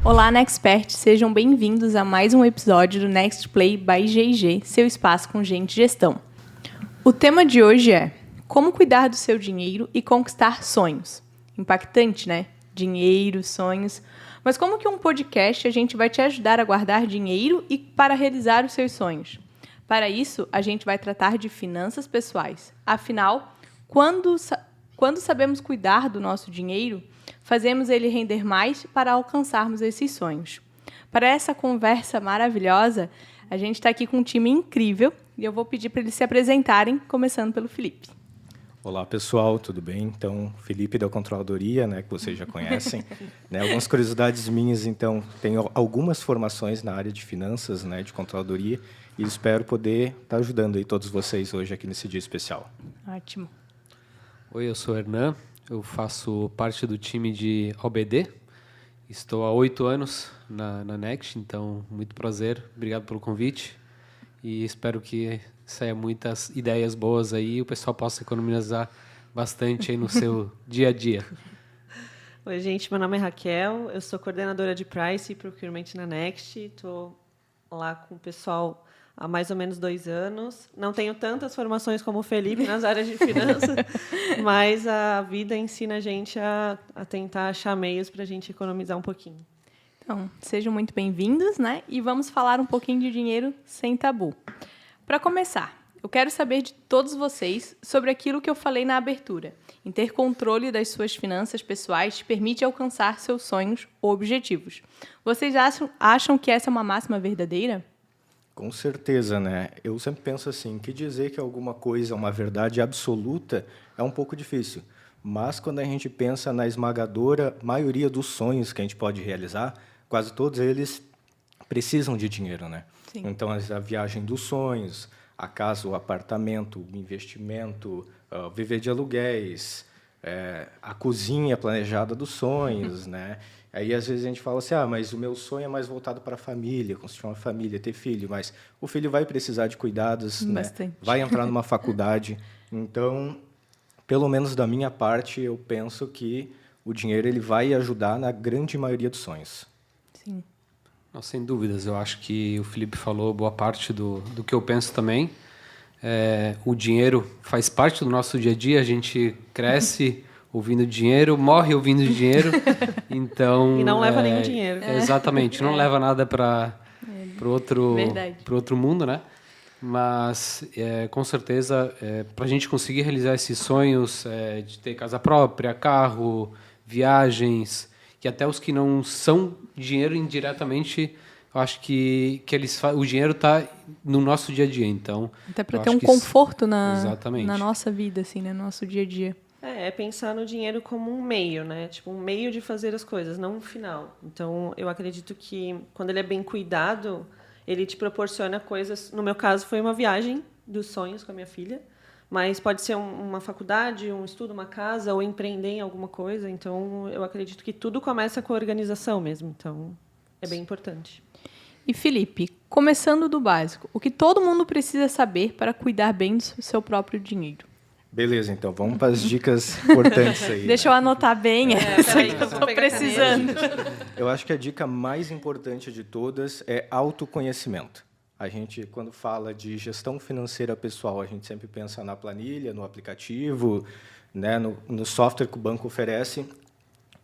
Olá, Nexpert! Sejam bem-vindos a mais um episódio do Next Play by GG, seu espaço com gente gestão. O tema de hoje é como cuidar do seu dinheiro e conquistar sonhos. Impactante, né? Dinheiro, sonhos. Mas como que um podcast a gente vai te ajudar a guardar dinheiro e para realizar os seus sonhos? Para isso, a gente vai tratar de finanças pessoais. Afinal, quando sabemos cuidar do nosso dinheiro, fazemos ele render mais para alcançarmos esses sonhos. Para essa conversa maravilhosa, a gente está aqui com um time incrível e eu vou pedir para eles se apresentarem, começando pelo Felipe. Olá, pessoal, tudo bem? Então, Felipe da Controladoria, né, que vocês já conhecem. Né, algumas curiosidades minhas, então, tenho algumas formações na área de finanças, né, de Controladoria, e espero poder estar ajudando aí todos vocês hoje aqui nesse dia especial. Ótimo. Oi, eu sou o Hernan, eu faço parte do time de OBD, estou há 8 anos na Next, então muito prazer, obrigado pelo convite e espero que saia muitas ideias boas aí e o pessoal possa economizar bastante aí no seu dia a dia. Oi, gente, meu nome é Raquel, eu sou coordenadora de Price e Procurement na Next, estou lá com o pessoal há mais ou menos 2 anos. Não tenho tantas formações como o Felipe nas áreas de finanças, mas a vida ensina a gente a tentar achar meios para a gente economizar um pouquinho. Então, sejam muito bem-vindos, né? E vamos falar um pouquinho de dinheiro sem tabu. Para começar, eu quero saber de todos vocês sobre aquilo que eu falei na abertura. Em ter controle das suas finanças pessoais te permite alcançar seus sonhos ou objetivos. Vocês acham que essa é uma máxima verdadeira? Com certeza, né? Eu sempre penso assim, que dizer que alguma coisa é uma verdade absoluta é um pouco difícil. Mas quando a gente pensa na esmagadora maioria dos sonhos que a gente pode realizar, quase todos eles precisam de dinheiro, né? Sim. Então, a viagem dos sonhos, a casa, o apartamento, o investimento, viver de aluguéis, a cozinha planejada dos sonhos, né? Aí, às vezes, a gente fala assim, mas o meu sonho é mais voltado para a família, construir uma família, ter filho, mas o filho vai precisar de cuidados, né? Vai entrar numa faculdade. Então, pelo menos da minha parte, eu penso que o dinheiro ele vai ajudar na grande maioria dos sonhos. Sim. Não, sem dúvidas, eu acho que o Felipe falou boa parte do que eu penso também. O dinheiro faz parte do nosso dia a dia, a gente cresce ouvindo dinheiro, morre ouvindo dinheiro, então... E não leva nenhum dinheiro. Exatamente, não leva nada para o outro mundo, né? Mas, com certeza, para a gente conseguir realizar esses sonhos de ter casa própria, carro, viagens, que até os que não são dinheiro indiretamente, eu acho que o dinheiro está no nosso dia a dia, então... Até para ter um conforto na nossa vida, assim, né? No nosso dia a dia. É pensar no dinheiro como um meio, né? Tipo, um meio de fazer as coisas, não um final. Então, eu acredito que quando ele é bem cuidado, ele te proporciona coisas... No meu caso, foi uma viagem dos sonhos com a minha filha, mas pode ser uma faculdade, um estudo, uma casa, ou empreender em alguma coisa. Então, eu acredito que tudo começa com a organização mesmo. Então, é bem importante. E, Felipe, começando do básico, o que todo mundo precisa saber para cuidar bem do seu próprio dinheiro? Beleza, então, vamos para as dicas importantes aí. Deixa eu anotar bem essa aí que eu estou precisando. Eu acho que a dica mais importante de todas é autoconhecimento. A gente, quando fala de gestão financeira pessoal, a gente sempre pensa na planilha, no aplicativo, né, no software que o banco oferece,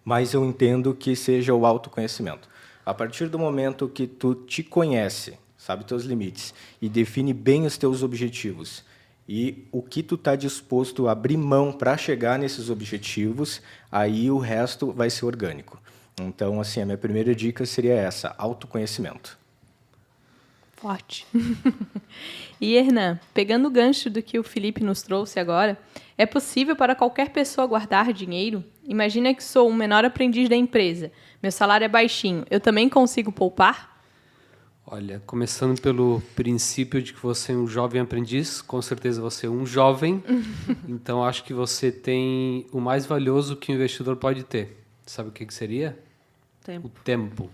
mas eu entendo que seja o autoconhecimento. A partir do momento que tu te conhece, sabe teus limites, e define bem os teus objetivos, e o que tu está disposto a abrir mão para chegar nesses objetivos, aí o resto vai ser orgânico. Então, assim, a minha primeira dica seria essa, autoconhecimento. Forte. E, Hernan, pegando o gancho do que o Felipe nos trouxe agora, é possível para qualquer pessoa guardar dinheiro? Imagina que sou um menor aprendiz da empresa, meu salário é baixinho, eu também consigo poupar? Olha, começando pelo princípio de que você é um jovem aprendiz, com certeza você é um jovem, então acho que você tem o mais valioso que o investidor pode ter. Sabe o que seria? Tempo. O tempo.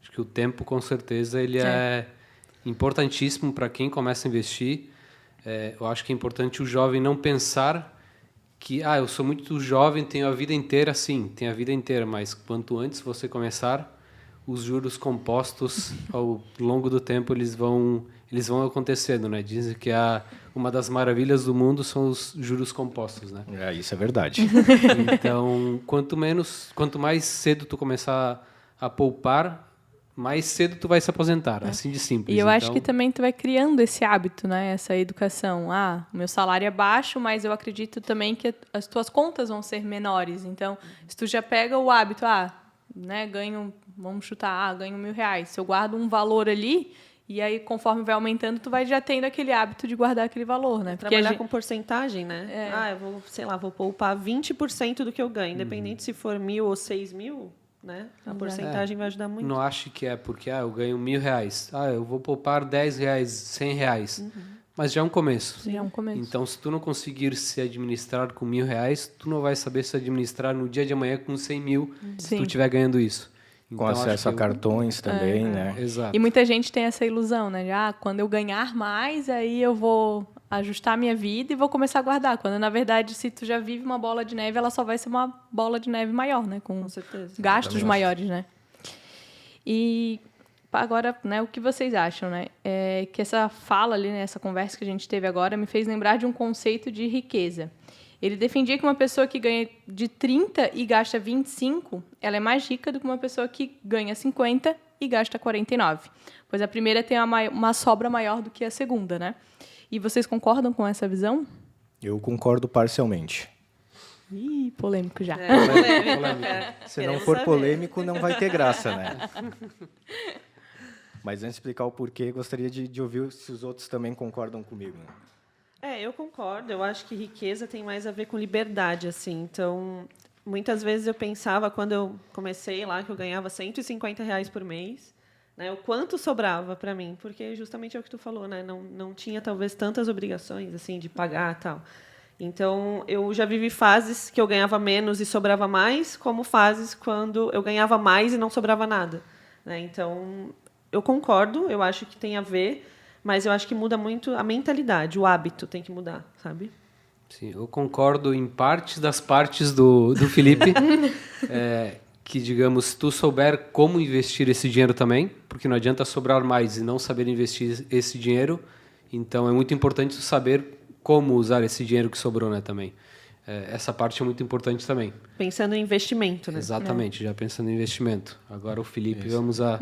Acho que o tempo, com certeza, ele é importantíssimo para quem começa a investir. Eu acho que é importante o jovem não pensar que eu sou muito jovem, tenho a vida inteira. Sim, tem a vida inteira, mas quanto antes você começar, os juros compostos, ao longo do tempo, eles vão acontecendo, né? Dizem que uma das maravilhas do mundo são os juros compostos, né? Isso é verdade. Então, quanto mais cedo tu começar a poupar, mais cedo tu vai se aposentar, assim de simples. E eu acho que também tu vai criando esse hábito, né? Essa educação. O meu salário é baixo, mas eu acredito também que as tuas contas vão ser menores. Então, se tu já pega o hábito, né, vamos chutar, ganho R$1.000. Se eu guardo um valor ali, e aí conforme vai aumentando, tu vai já tendo aquele hábito de guardar aquele valor, né? Trabalhar com porcentagem, né? Eu vou poupar 20% do que eu ganho, independente se for 1.000 ou 6.000, né? A porcentagem vai ajudar muito. Não acho que é porque eu ganho R$1.000. Eu vou poupar R$10, R$100. Mas já é um começo. Já é um começo. Então, se tu não conseguir se administrar com R$1.000, tu não vai saber se administrar no dia de amanhã com 100.000, se tu estiver ganhando isso. Com acesso a cartões também, né? Exato. E muita gente tem essa ilusão, né? Quando eu ganhar mais, aí eu vou ajustar a minha vida e vou começar a guardar. Quando, na verdade, se tu já vive uma bola de neve, ela só vai ser uma bola de neve maior, né? Com certeza. Gastos maiores, né? E agora, né, o que vocês acham, né? Que essa fala ali, né, essa conversa que a gente teve agora, me fez lembrar de um conceito de riqueza. Ele defendia que uma pessoa que ganha de 30 e gasta 25, ela é mais rica do que uma pessoa que ganha 50 e gasta 49. Pois a primeira tem uma sobra maior do que a segunda, né? E vocês concordam com essa visão? Eu concordo parcialmente. Ih, polêmico já. Polêmico. Se não for polêmico, não vai ter graça, né? Mas antes de explicar o porquê, gostaria de ouvir se os outros também concordam comigo. Né? Eu concordo. Eu acho que riqueza tem mais a ver com liberdade, assim. Então, muitas vezes eu pensava, quando eu comecei lá, que eu ganhava R$150 por mês, né, o quanto sobrava para mim, porque justamente é o que tu falou, né? Não tinha, talvez, tantas obrigações, assim, de pagar e tal. Então, eu já vivi fases que eu ganhava menos e sobrava mais, como fases quando eu ganhava mais e não sobrava nada, né? Então, eu concordo, eu acho que tem a ver, mas eu acho que muda muito a mentalidade, o hábito tem que mudar, sabe? Sim, eu concordo em partes das partes do Felipe, que, digamos, se tu souber como investir esse dinheiro também, porque não adianta sobrar mais e não saber investir esse dinheiro, então é muito importante tu saber como usar esse dinheiro que sobrou, né, também. Essa parte é muito importante também. Pensando em investimento, né? Exatamente, já pensando em investimento. Agora o Felipe, vamos ao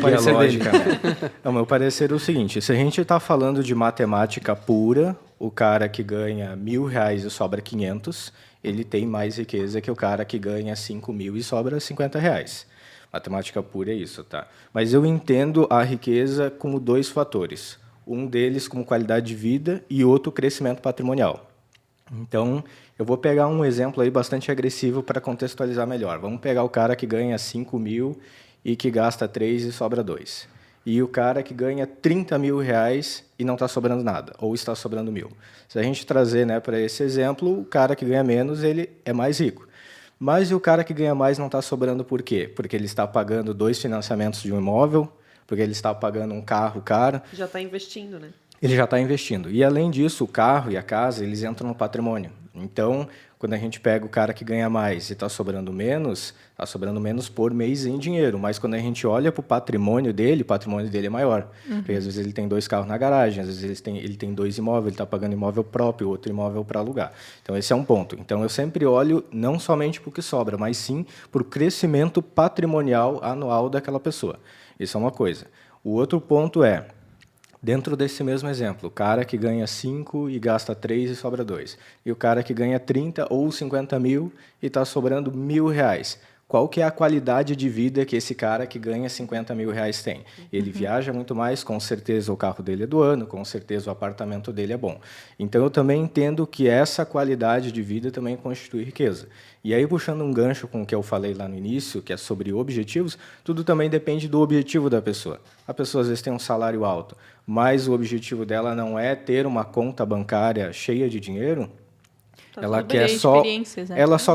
parecer dele. Né? O meu parecer é o seguinte, se a gente está falando de matemática pura, o cara que ganha R$1.000 e sobra 500, ele tem mais riqueza que o cara que ganha 5.000 e sobra R$50. Matemática pura é isso, tá? Mas eu entendo a riqueza como dois fatores. Um deles como qualidade de vida e outro crescimento patrimonial. Então, eu vou pegar um exemplo aí bastante agressivo para contextualizar melhor. Vamos pegar o cara que ganha 5.000 e que gasta 3 e sobra 2. E o cara que ganha R$30.000 e não está sobrando nada, ou está sobrando 1.000. Se a gente trazer, né, para esse exemplo, o cara que ganha menos, ele é mais rico. Mas o cara que ganha mais não está sobrando por quê? Porque ele está pagando 2 financiamentos de um imóvel, porque ele está pagando um carro caro. Já está investindo, né? Ele já está investindo. E, além disso, o carro e a casa, eles entram no patrimônio. Então, quando a gente pega o cara que ganha mais e está sobrando menos por mês em dinheiro. Mas, quando a gente olha para o patrimônio dele é maior. Porque, às vezes, ele tem 2 carros na garagem, às vezes ele tem 2 imóveis, ele está pagando imóvel próprio, outro imóvel para alugar. Então, esse é um ponto. Então, eu sempre olho não somente para o que sobra, mas sim para o crescimento patrimonial anual daquela pessoa. Isso é uma coisa. O outro ponto é, dentro desse mesmo exemplo, o cara que ganha 5 e gasta 3 e sobra 2. E o cara que ganha 30 ou 50.000 e está sobrando R$1.000. Qual que é a qualidade de vida que esse cara que ganha R$50.000 tem? Ele viaja muito mais, com certeza o carro dele é do ano, com certeza o apartamento dele é bom. Então, eu também entendo que essa qualidade de vida também constitui riqueza. E aí, puxando um gancho com o que eu falei lá no início, que é sobre objetivos, tudo também depende do objetivo da pessoa. A pessoa, às vezes, tem um salário alto, mas o objetivo dela não é ter uma conta bancária cheia de dinheiro. Ela quer só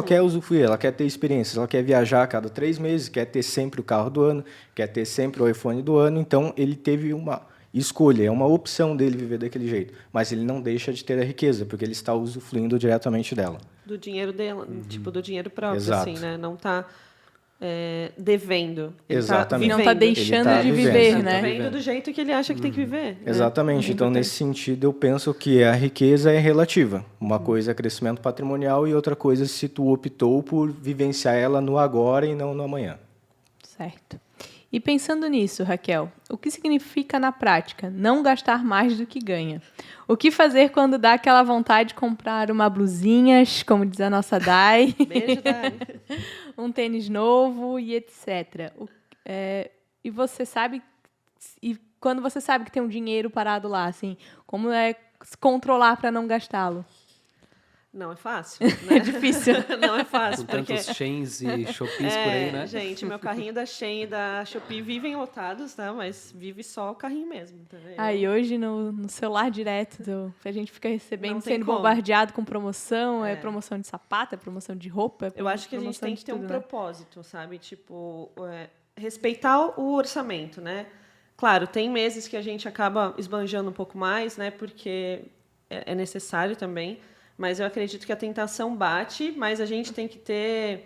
quer usufruir, ela quer ter experiências, ela quer viajar a cada 3 meses, quer ter sempre o carro do ano, quer ter sempre o iPhone do ano. Então, ele teve uma escolha, é uma opção dele viver daquele jeito. Mas ele não deixa de ter a riqueza, porque ele está usufruindo diretamente dela. Do dinheiro dela, tipo, do dinheiro próprio, Exato. assim, né? Não tá... devendo. Exatamente. Não está deixando de viver, né? Vivendo do jeito que ele acha que tem que viver. Exatamente. Então, nesse sentido, eu penso que a riqueza é relativa. Uma coisa é crescimento patrimonial e outra coisa se tu optou por vivenciar ela no agora e não no amanhã. Certo. E pensando nisso, Raquel, o que significa na prática não gastar mais do que ganha? O que fazer quando dá aquela vontade de comprar uma blusinha, como diz a nossa Dai, Beijo, Dai. um tênis novo e etc. E você sabe, e quando você sabe que tem um dinheiro parado lá, assim, como é se controlar para não gastá-lo? Não é fácil, né? É difícil. Não é fácil. Com tantos Sheins e Shopees por aí, né? Gente, meu carrinho da Shein e da Shopee vivem lotados, tá? Mas vive só o carrinho mesmo, entendeu? Aí hoje no celular direto, a gente fica recebendo, sendo como. bombardeado com promoção, promoção de sapato, promoção de roupa. Eu acho que a gente tem que ter um né? propósito, sabe? Tipo, respeitar o orçamento, né? Claro, tem meses que a gente acaba esbanjando um pouco mais, né? Porque é necessário também. Mas eu acredito que a tentação bate, mas a gente tem que ter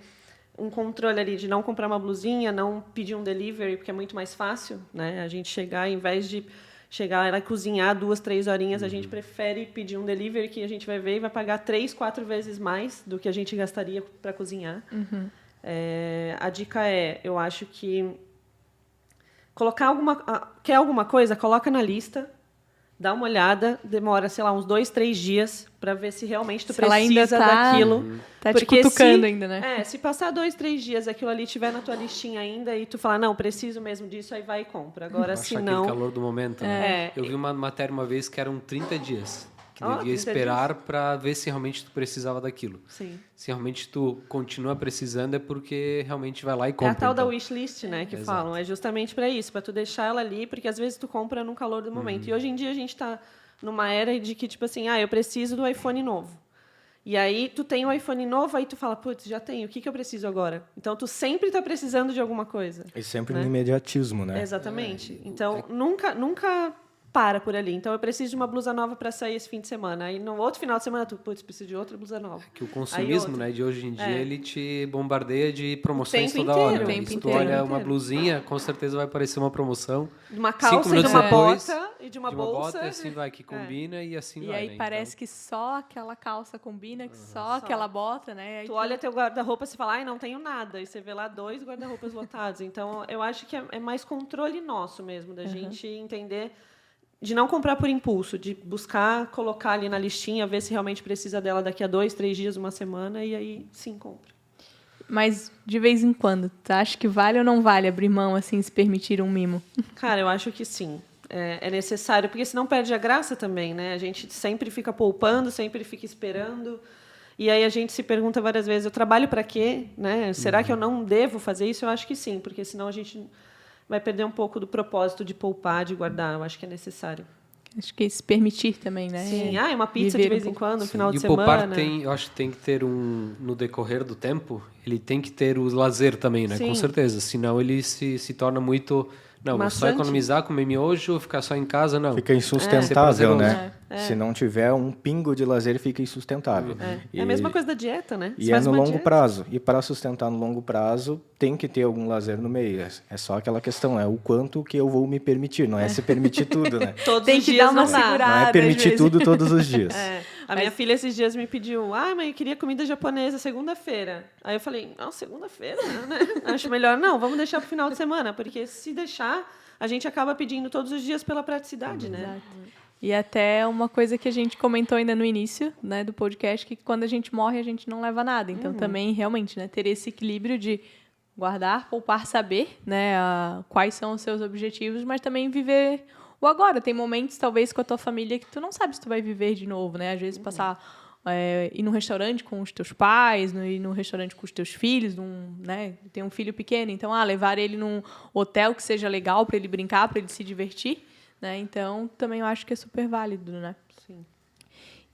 um controle ali de não comprar uma blusinha, não pedir um delivery, porque é muito mais fácil, né? A gente chegar, ao invés de chegar lá e cozinhar 2, 3 horinhas, a gente prefere pedir um delivery que a gente vai ver e vai pagar 3, 4 vezes mais do que a gente gastaria para cozinhar. A dica eu acho que colocar quer alguma coisa, coloca na lista, dá uma olhada, demora, sei lá, uns 2, 3 dias para ver se realmente tu precisa daquilo. Tá te cutucando ainda, né? Se passar 2, 3 dias, aquilo ali estiver na tua listinha ainda e tu falar, não, preciso mesmo disso, aí vai e compra. Agora, se não... aquele calor do momento, né? Eu vi uma matéria uma vez que eram 30 dias. Que devia esperar para ver se realmente tu precisava daquilo. Sim. Se realmente tu continua precisando é porque realmente vai lá e compra. É a tal da wishlist, né, que falam. É justamente para isso, para tu deixar ela ali, porque às vezes tu compra no calor do momento. E hoje em dia a gente está numa era de que, tipo assim, eu preciso do iPhone novo. E aí tu tem o iPhone novo, aí tu fala, putz, já tenho, o que eu preciso agora? Então tu sempre está precisando de alguma coisa. E sempre no imediatismo, né? Exatamente. Então nunca para por ali. Então, eu preciso de uma blusa nova para sair esse fim de semana. Aí, no outro final de semana, preciso de outra blusa nova. Que o consumismo, né, de hoje em dia, ele te bombardeia de promoções toda hora. Se tu olha uma blusinha, com certeza vai aparecer uma promoção. De uma calça, de uma bota e de uma bolsa. E assim vai, que combina e assim vai. E aí parece que só aquela calça combina, que só aquela bota, né? Aí tu olha teu guarda-roupa e fala, não tenho nada. E você vê lá 2 guarda-roupas lotados. Então, eu acho que é mais controle nosso mesmo, da gente entender... De não comprar por impulso, de buscar, colocar ali na listinha, ver se realmente precisa dela daqui a 2, 3 dias, uma semana, e aí sim compra. Mas de vez em quando, tu acha que vale ou não vale abrir mão, assim, se permitir um mimo? Cara, eu acho que sim. É necessário, porque senão perde a graça também, né? A gente sempre fica poupando, sempre fica esperando. E aí a gente se pergunta várias vezes, eu trabalho para quê? Né? Será que eu não devo fazer isso? Eu acho que sim, porque senão a gente... vai perder um pouco do propósito de poupar, de guardar. Eu acho que é necessário. Acho que se permitir também, né? Sim, uma pizza de vez em quando, no final de semana. E o poupar eu acho que tem que ter no decorrer do tempo, ele tem que ter o lazer também, né? Sim. Com certeza. Senão ele se torna muito... Não, vou só economizar, comer miojo, ficar só em casa, não. Fica insustentável, né? Se não tiver um pingo de lazer, fica insustentável. É a mesma coisa da dieta, né? E é no longo prazo. E para sustentar no longo prazo, tem que ter algum lazer no meio. É só aquela questão, o quanto que eu vou me permitir. Não é se permitir tudo, né? Tem que dar uma segurada. Não é permitir tudo todos os dias. Minha filha esses dias me pediu, mãe, eu queria comida japonesa segunda-feira. Aí eu falei, não, segunda-feira, né? Acho melhor não, vamos deixar pro final de semana, porque se deixar, a gente acaba pedindo todos os dias pela praticidade, né? Exato. E até uma coisa que a gente comentou ainda no início, né, do podcast, que quando a gente morre, a gente não leva nada. Então, também, realmente, né, ter esse equilíbrio de guardar, poupar, saber, né, quais são os seus objetivos, mas também viver o agora. Tem momentos, talvez, com a tua família que tu não sabe se tu vai viver de novo, né? Às vezes, ir num restaurante com os teus pais, ir num restaurante com os teus filhos, né? Tem um filho pequeno, então, levar ele num hotel que seja legal para ele brincar, para ele se divertir. Né? Então, também eu acho que é super válido, né? Sim.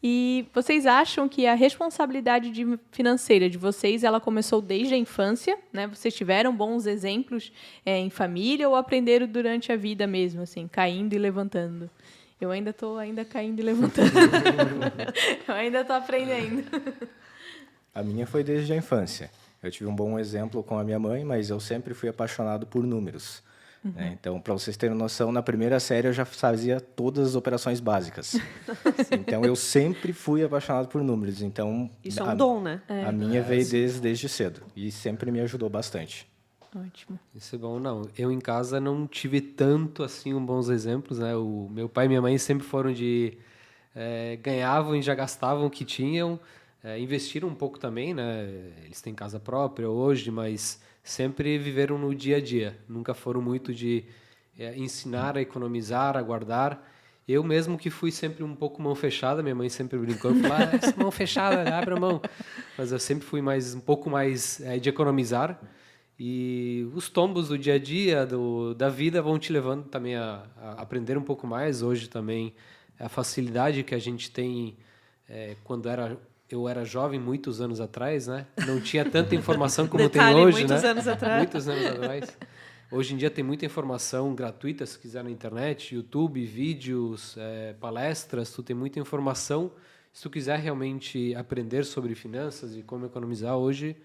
E vocês acham que a responsabilidade financeira de vocês, ela começou desde a infância, né? Vocês tiveram bons exemplos em família ou aprenderam durante a vida mesmo, assim, caindo e levantando? Eu ainda estou caindo e levantando. Eu ainda estou aprendendo. A minha foi desde a infância. Eu tive um bom exemplo com a minha mãe, mas eu sempre fui apaixonado por números. Né? Então, para vocês terem noção, na primeira série eu já fazia todas as operações básicas. Então, eu sempre fui apaixonado por números. Então, isso é um dom, né? A minha veio desde cedo e sempre me ajudou bastante. Ótimo. Isso é bom, não. Eu em casa não tive tanto assim bons exemplos, né? O meu pai e minha mãe sempre foram de ganhavam e já gastavam o que tinham, investiram um pouco também, né? Eles têm casa própria hoje, mas sempre viveram no dia a dia. Nunca foram muito de ensinar a economizar, a guardar. Eu mesmo que fui sempre um pouco mão fechada, minha mãe sempre brincou, falava, essa mão fechada, abre a mão. Mas eu sempre fui um pouco mais de economizar. E os tombos do dia a dia, da vida, vão te levando também a aprender um pouco mais. Hoje também, a facilidade que a gente tem quando eu era jovem, muitos anos atrás, né? Não tinha tanta informação como tem hoje, muitos né? anos atrás. Muitos anos atrás. Hoje em dia tem muita informação gratuita, se quiser, na internet, YouTube, vídeos, palestras, tu tem muita informação. Se tu quiser realmente aprender sobre finanças e como economizar hoje,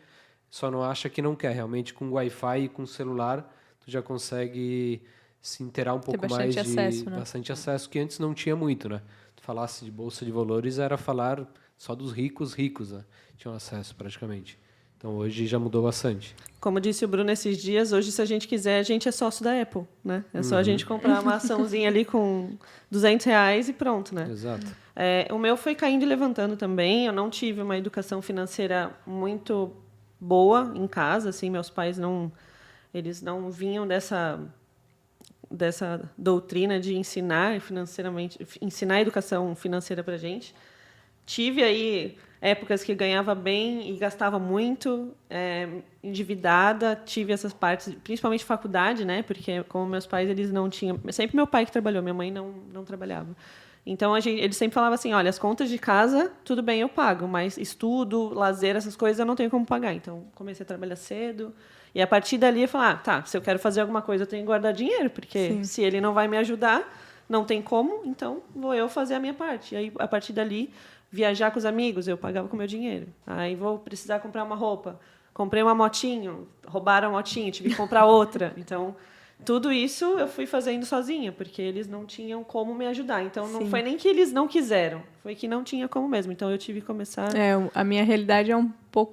só não acha que não quer. Realmente, com Wi-Fi e com celular, tu já consegue se inteirar um pouco mais de acesso, né? bastante acesso, que antes não tinha muito, né? Tu falasse de bolsa de valores, era falar só dos ricos, né? Tinham acesso praticamente. Então, hoje já mudou bastante. Como disse o Bruno esses dias, hoje, se a gente quiser, a gente é sócio da Apple, né? É só a gente comprar uma açãozinha ali com R$200 e pronto, né? Exato. O meu foi caindo e levantando também. Eu não tive uma educação financeira muito boa em casa, assim, meus pais eles não vinham dessa doutrina de ensinar educação financeira para a gente. Tive aí épocas que ganhava bem e gastava muito, endividada. Tive essas partes, principalmente faculdade, né? Porque como meus pais eles não tinham, sempre meu pai que trabalhou, minha mãe não trabalhava. Então ele sempre falava assim, olha, as contas de casa tudo bem eu pago, mas estudo, lazer, essas coisas eu não tenho como pagar. Então comecei a trabalhar cedo e a partir dali eu falei, tá, se eu quero fazer alguma coisa eu tenho que guardar dinheiro, porque se ele não vai me ajudar, não tem como, então vou eu fazer a minha parte. E aí a partir dali viajar com os amigos, eu pagava com meu dinheiro. Aí vou precisar comprar uma roupa. Comprei uma motinho, roubaram a motinha, tive que comprar outra. Então, tudo isso eu fui fazendo sozinha, porque eles não tinham como me ajudar. Então, não foi nem que eles não quiseram, foi que não tinha como mesmo. Então, eu tive que começar... A minha realidade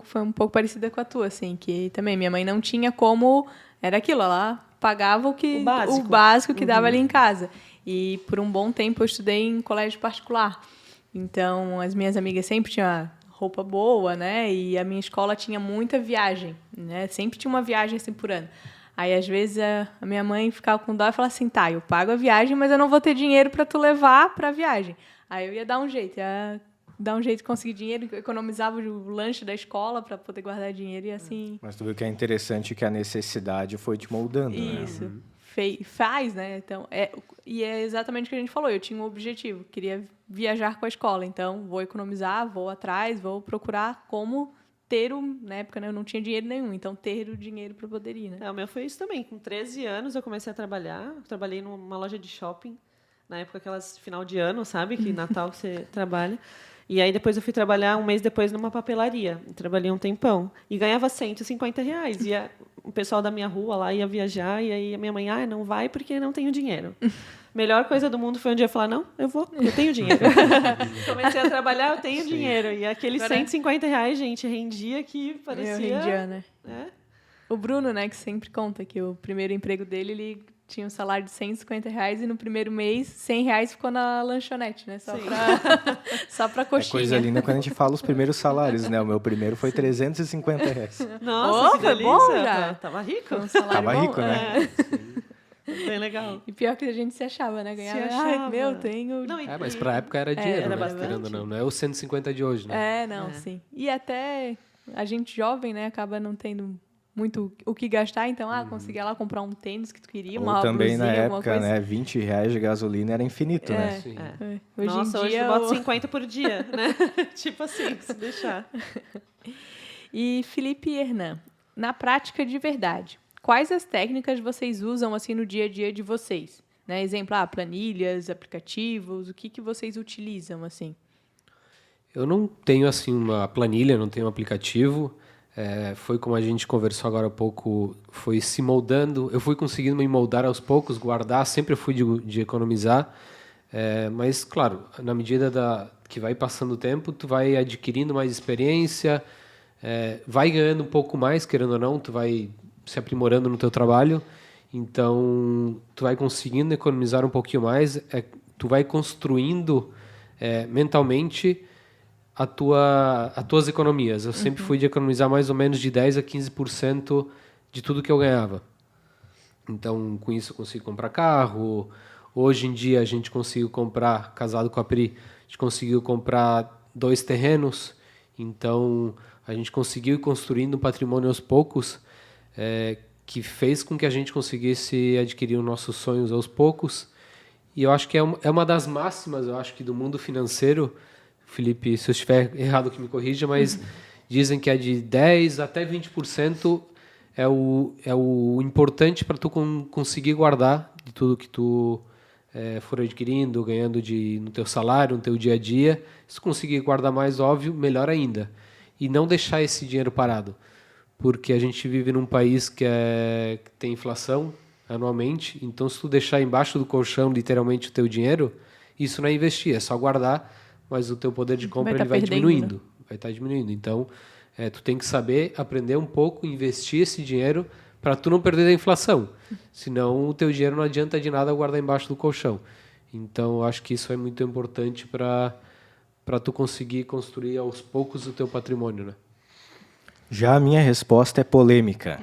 foi um pouco parecida com a tua, assim, que também minha mãe não tinha como... Era aquilo, ela pagava o básico que dava ali em casa. E, por um bom tempo, eu estudei em colégio particular. Então, as minhas amigas sempre tinham roupa boa, né? E a minha escola tinha muita viagem, né? Sempre tinha uma viagem assim por ano. Aí, às vezes, a minha mãe ficava com dó e falava assim, tá, eu pago a viagem, mas eu não vou ter dinheiro para tu levar para a viagem. Aí eu ia dar um jeito, de conseguir dinheiro, eu economizava o lanche da escola para poder guardar dinheiro e assim... Mas tu viu que é interessante que a necessidade foi te moldando, né? Isso. Faz, né? Então, e é exatamente o que a gente falou. Eu tinha um objetivo, queria viajar com a escola. Então, vou economizar, vou atrás, vou procurar como ter na época, né, eu não tinha dinheiro nenhum, então ter o dinheiro para poder ir, né? O meu foi isso também. Com 13 anos eu comecei a trabalhar. Trabalhei numa loja de shopping, na época aquelas final de ano, sabe? Que Natal que você trabalha. E aí depois eu fui trabalhar um mês depois numa papelaria. Trabalhei um tempão. E ganhava R$150. E o pessoal da minha rua lá ia viajar. E aí a minha mãe, não vai porque não tenho dinheiro. Melhor coisa do mundo foi um dia falar, não, eu vou, eu tenho dinheiro. Comecei a trabalhar, eu tenho dinheiro. E aqueles R$150, gente, rendia que parecia... rendia, né? O Bruno, né, que sempre conta que o primeiro emprego dele, ele tinha um salário de R$150 e no primeiro mês, R$100 ficou na lanchonete, né? Só pra coxinha. É coisa linda quando a gente fala os primeiros salários, né? O meu primeiro foi R$350. Nossa, que delícia. Bom já. Tava rico. Tava rico, né? Bem legal. E pior que a gente se achava, né? Ganhava, tenho... Não, mas pra época era dinheiro, era né? Querendo ou não. Não é o 150 de hoje, né? Sim. E até a gente jovem, né? Acaba não tendo muito o que gastar, então, conseguia lá comprar um tênis que tu queria, uma também blusinha, na alguma época, coisa. né? R$20 de gasolina era infinito, né? Sim. Hoje eu boto 50 por dia, né? Tipo assim, se deixar. E Felipe e Hernan, na prática de verdade, quais as técnicas vocês usam assim no dia a dia de vocês? Né? Exemplo, planilhas, aplicativos, o que vocês utilizam assim? Eu não tenho assim uma planilha, não tenho um aplicativo. foi como a gente conversou agora há pouco, foi se moldando. Eu fui conseguindo me moldar aos poucos, guardar, sempre fui de economizar. Mas, claro, na medida que vai passando o tempo, tu vai adquirindo mais experiência, vai ganhando um pouco mais, querendo ou não, tu vai se aprimorando no teu trabalho. Então, tu vai conseguindo economizar um pouquinho mais, tu vai construindo mentalmente as tuas economias. Eu sempre fui de economizar mais ou menos de 10% a 15% de tudo que eu ganhava. Então, com isso eu consigo comprar carro. Hoje em dia a gente conseguiu comprar, casado com a Pri, a gente conseguiu comprar 2 terrenos. Então, a gente conseguiu ir construindo um patrimônio aos poucos, que fez com que a gente conseguisse adquirir os nossos sonhos aos poucos. E eu acho que é uma das máximas, eu acho que do mundo financeiro. Felipe, se eu estiver errado que me corrija, mas dizem que é de 10% até 20% é o importante para tu conseguir guardar de tudo que tu for adquirindo, ganhando no teu salário, no teu dia a dia. Se conseguir guardar mais, óbvio, melhor ainda. E não deixar esse dinheiro parado, porque a gente vive num país que tem inflação anualmente, então se tu deixar embaixo do colchão, literalmente, o teu dinheiro, isso não é investir, é só guardar, mas o teu poder de compra vai diminuindo. Vai estar diminuindo. Então, tu tem que saber aprender um pouco, investir esse dinheiro para tu não perder da inflação. Senão, o teu dinheiro não adianta de nada guardar embaixo do colchão. Então, eu acho que isso é muito importante para tu conseguir construir aos poucos o teu patrimônio, né? Já a minha resposta é polêmica.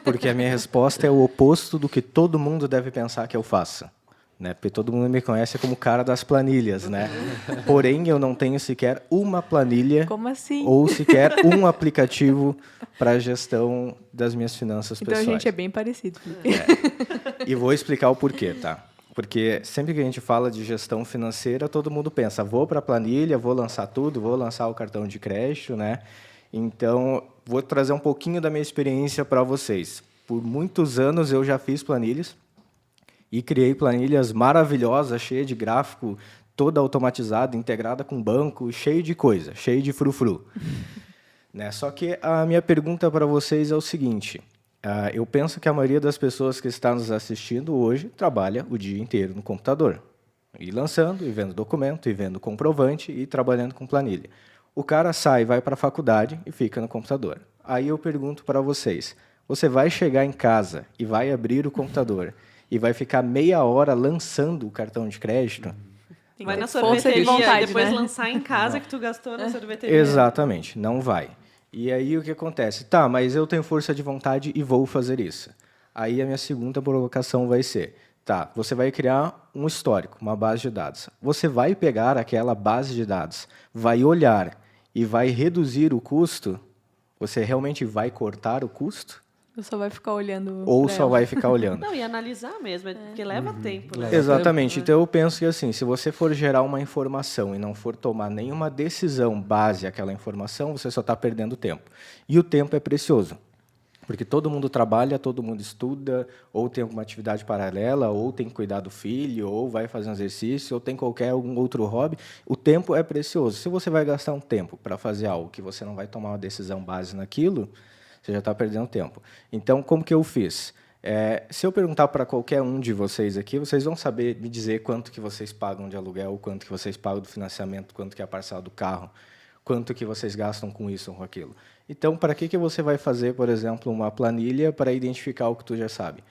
Porque a minha resposta é o oposto do que todo mundo deve pensar que eu faço. Né? Porque todo mundo me conhece como o cara das planilhas, né? Porém, eu não tenho sequer uma planilha. Como assim? Ou sequer um aplicativo para a gestão das minhas finanças pessoais. Então a gente é bem parecido. E vou explicar o porquê, tá? Porque sempre que a gente fala de gestão financeira, todo mundo pensa, vou para a planilha, vou lançar tudo, vou lançar o cartão de crédito, né? Então, vou trazer um pouquinho da minha experiência para vocês. Por muitos anos eu já fiz planilhas e criei planilhas maravilhosas, cheias de gráfico, toda automatizada, integrada com banco, cheio de coisa, cheio de frufru. Né? Só que a minha pergunta para vocês é o seguinte, eu penso que a maioria das pessoas que estão nos assistindo hoje trabalha o dia inteiro no computador, e lançando, e vendo documento, e vendo comprovante, e trabalhando com planilha. O cara sai, vai para a faculdade e fica no computador. Aí eu pergunto para vocês, você vai chegar em casa e vai abrir o computador e vai ficar meia hora lançando o cartão de crédito? Vai na sorveteria e depois lançar em casa que tu gastou na sorveteria. Exatamente, não vai. E aí o que acontece? Tá, mas eu tenho força de vontade e vou fazer isso. Aí a minha segunda provocação vai ser, tá, você vai criar um histórico, uma base de dados. Você vai pegar aquela base de dados, vai olhar e vai reduzir o custo? Você realmente vai cortar o custo? Ou só vai ficar olhando? Ou só vai ficar olhando? Não, e analisar mesmo, porque leva tempo. Né? Exatamente. Então, eu penso que assim, se você for gerar uma informação e não for tomar nenhuma decisão base àquela informação, você só está perdendo tempo. E o tempo é precioso. Porque todo mundo trabalha, todo mundo estuda, ou tem alguma atividade paralela, ou tem que cuidar do filho, ou vai fazer um exercício, ou tem algum outro hobby. O tempo é precioso. Se você vai gastar um tempo para fazer algo que você não vai tomar uma decisão base naquilo, você já está perdendo tempo. Então, como que eu fiz? Se eu perguntar para qualquer um de vocês aqui, vocês vão saber me dizer quanto que vocês pagam de aluguel, quanto que vocês pagam do financiamento, quanto que é a parcela do carro, quanto que vocês gastam com isso ou com aquilo. Então, para que você vai fazer, por exemplo, uma planilha para identificar o que tu já sabe?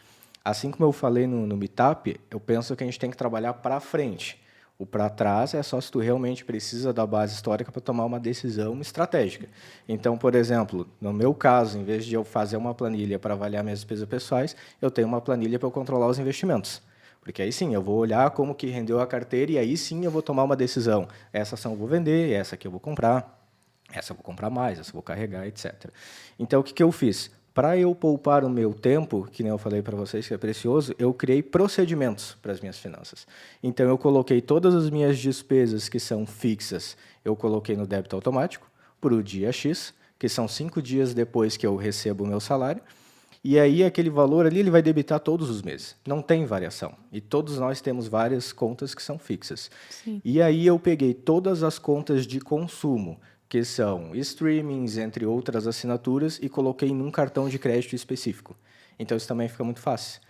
Assim como eu falei no Meetup, eu penso que a gente tem que trabalhar para frente. O para trás é só se tu realmente precisa da base histórica para tomar uma decisão estratégica. Então, por exemplo, no meu caso, em vez de eu fazer uma planilha para avaliar minhas despesas pessoais, eu tenho uma planilha para eu controlar os investimentos. Porque aí sim, eu vou olhar como que rendeu a carteira e aí sim eu vou tomar uma decisão. Essa ação eu vou vender, essa aqui eu vou comprar, essa eu vou comprar mais, essa eu vou carregar, etc. Então, o que eu fiz? Para eu poupar o meu tempo, que nem eu falei para vocês que é precioso, eu criei procedimentos para as minhas finanças. Então, eu coloquei todas as minhas despesas que são fixas, eu coloquei no débito automático, para o dia X, que são 5 dias depois que eu recebo o meu salário, e aí aquele valor ali ele vai debitar todos os meses. Não tem variação. E todos nós temos várias contas que são fixas. Sim. E aí eu peguei todas as contas de consumo, que são streamings, entre outras assinaturas, e coloquei num cartão de crédito específico. Então, isso também fica muito fácil.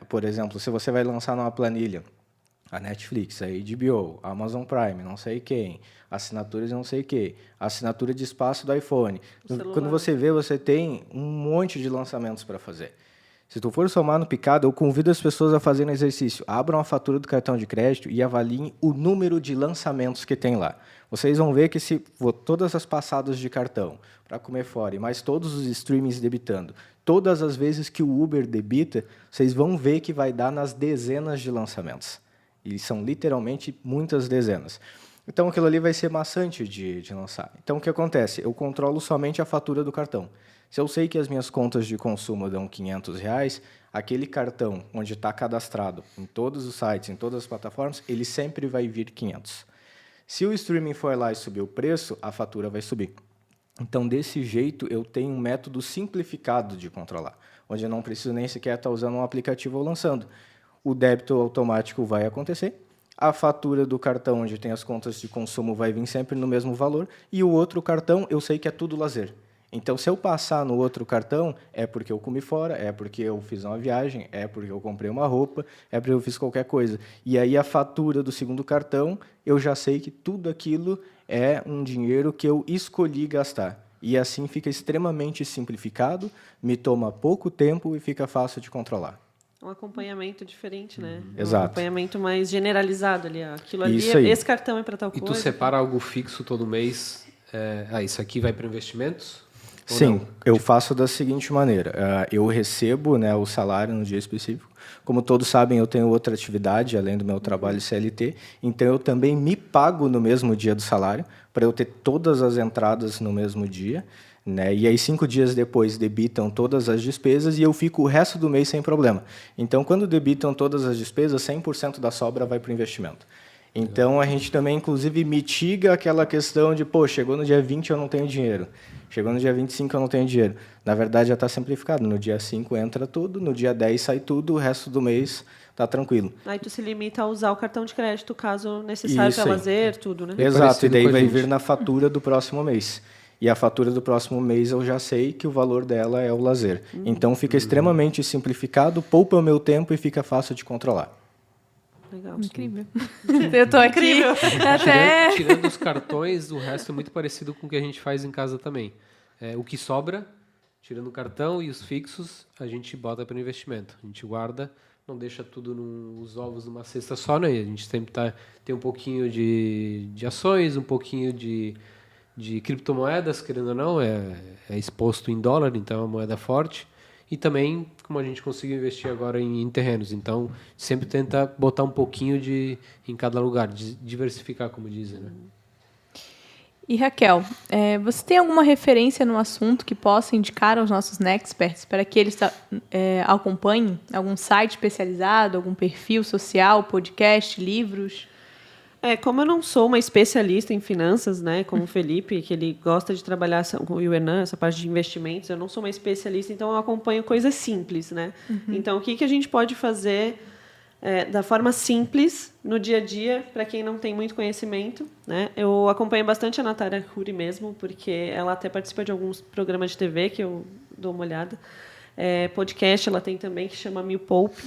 Por exemplo, se você vai lançar numa planilha a Netflix, a HBO, a Amazon Prime, não sei quem, assinaturas não sei quem, assinatura de espaço do iPhone. Quando você vê, você tem um monte de lançamentos para fazer. Se tu for somar no picado, eu convido as pessoas a fazerem um exercício. Abram a fatura do cartão de crédito e avaliem o número de lançamentos que tem lá. Vocês vão ver que se for todas as passadas de cartão para comer fora e mais todos os streamings debitando, todas as vezes que o Uber debita, vocês vão ver que vai dar nas dezenas de lançamentos. E são literalmente muitas dezenas. Então, aquilo ali vai ser maçante de lançar. Então, o que acontece? Eu controlo somente a fatura do cartão. Se eu sei que as minhas contas de consumo dão R$500, aquele cartão onde está cadastrado em todos os sites, em todas as plataformas, ele sempre vai vir 500. Se o streaming for lá e subir o preço, a fatura vai subir. Então, desse jeito, eu tenho um método simplificado de controlar, onde eu não preciso nem sequer estar usando um aplicativo ou lançando. O débito automático vai acontecer, a fatura do cartão onde tem as contas de consumo vai vir sempre no mesmo valor, e o outro cartão eu sei que é tudo lazer. Então, se eu passar no outro cartão, é porque eu comi fora, é porque eu fiz uma viagem, é porque eu comprei uma roupa, é porque eu fiz qualquer coisa. E aí, a fatura do segundo cartão, eu já sei que tudo aquilo é um dinheiro que eu escolhi gastar. E assim fica extremamente simplificado, me toma pouco tempo e fica fácil de controlar. Um acompanhamento diferente, né? Exato. Um acompanhamento mais generalizado ali. Aquilo ali, esse cartão é para tal coisa. E tu separa algo fixo todo mês? Isso aqui vai para investimentos? Sim, eu faço da seguinte maneira. Eu recebo, o salário no dia específico. Como todos sabem, eu tenho outra atividade, além do meu trabalho CLT. Então, eu também me pago no mesmo dia do salário, para eu ter todas as entradas no mesmo dia. E aí, 5 dias depois, debitam todas as despesas e eu fico o resto do mês sem problema. Então, quando debitam todas as despesas, 100% da sobra vai para o investimento. Então, a gente também, inclusive, mitiga aquela questão de, chegou no dia 20 eu não tenho dinheiro. Chegou no dia 25 eu não tenho dinheiro. Na verdade, já está simplificado. No dia 5 entra tudo, no dia 10 sai tudo, o resto do mês está tranquilo. Aí tu se limita a usar o cartão de crédito, caso necessário para lazer, tudo, né? Exato, e daí vai vir na fatura do próximo mês. E a fatura do próximo mês eu já sei que o valor dela é o lazer. Então, fica extremamente simplificado, poupa o meu tempo e fica fácil de controlar. Legal. Incrível. Eu tô aqui até... Tirando os cartões, o resto é muito parecido com o que a gente faz em casa também. O que sobra, tirando o cartão e os fixos, a gente bota para investimento. A gente guarda, não deixa tudo os ovos numa cesta só, né? A gente sempre tem um pouquinho de ações, um pouquinho de criptomoedas, querendo ou não, é exposto em dólar, então é uma moeda forte. E também, como a gente conseguiu investir agora em terrenos. Então, sempre tenta botar um pouquinho em cada lugar, diversificar, como dizem, né? E, Raquel, você tem alguma referência no assunto que possa indicar aos nossos Nexperts para que eles acompanhem? Algum site especializado, algum perfil social, podcast, livros? Como eu não sou uma especialista em finanças, né, como o Felipe, que ele gosta de trabalhar com o Hernan, essa parte de investimentos, eu não sou uma especialista, então eu acompanho coisas simples, né? Então, o que a gente pode fazer da forma simples no dia a dia, para quem não tem muito conhecimento, né? Eu acompanho bastante a Natália Arcuri mesmo, porque ela até participa de alguns programas de TV que eu dou uma olhada. Podcast ela tem também, que chama Me Poupe.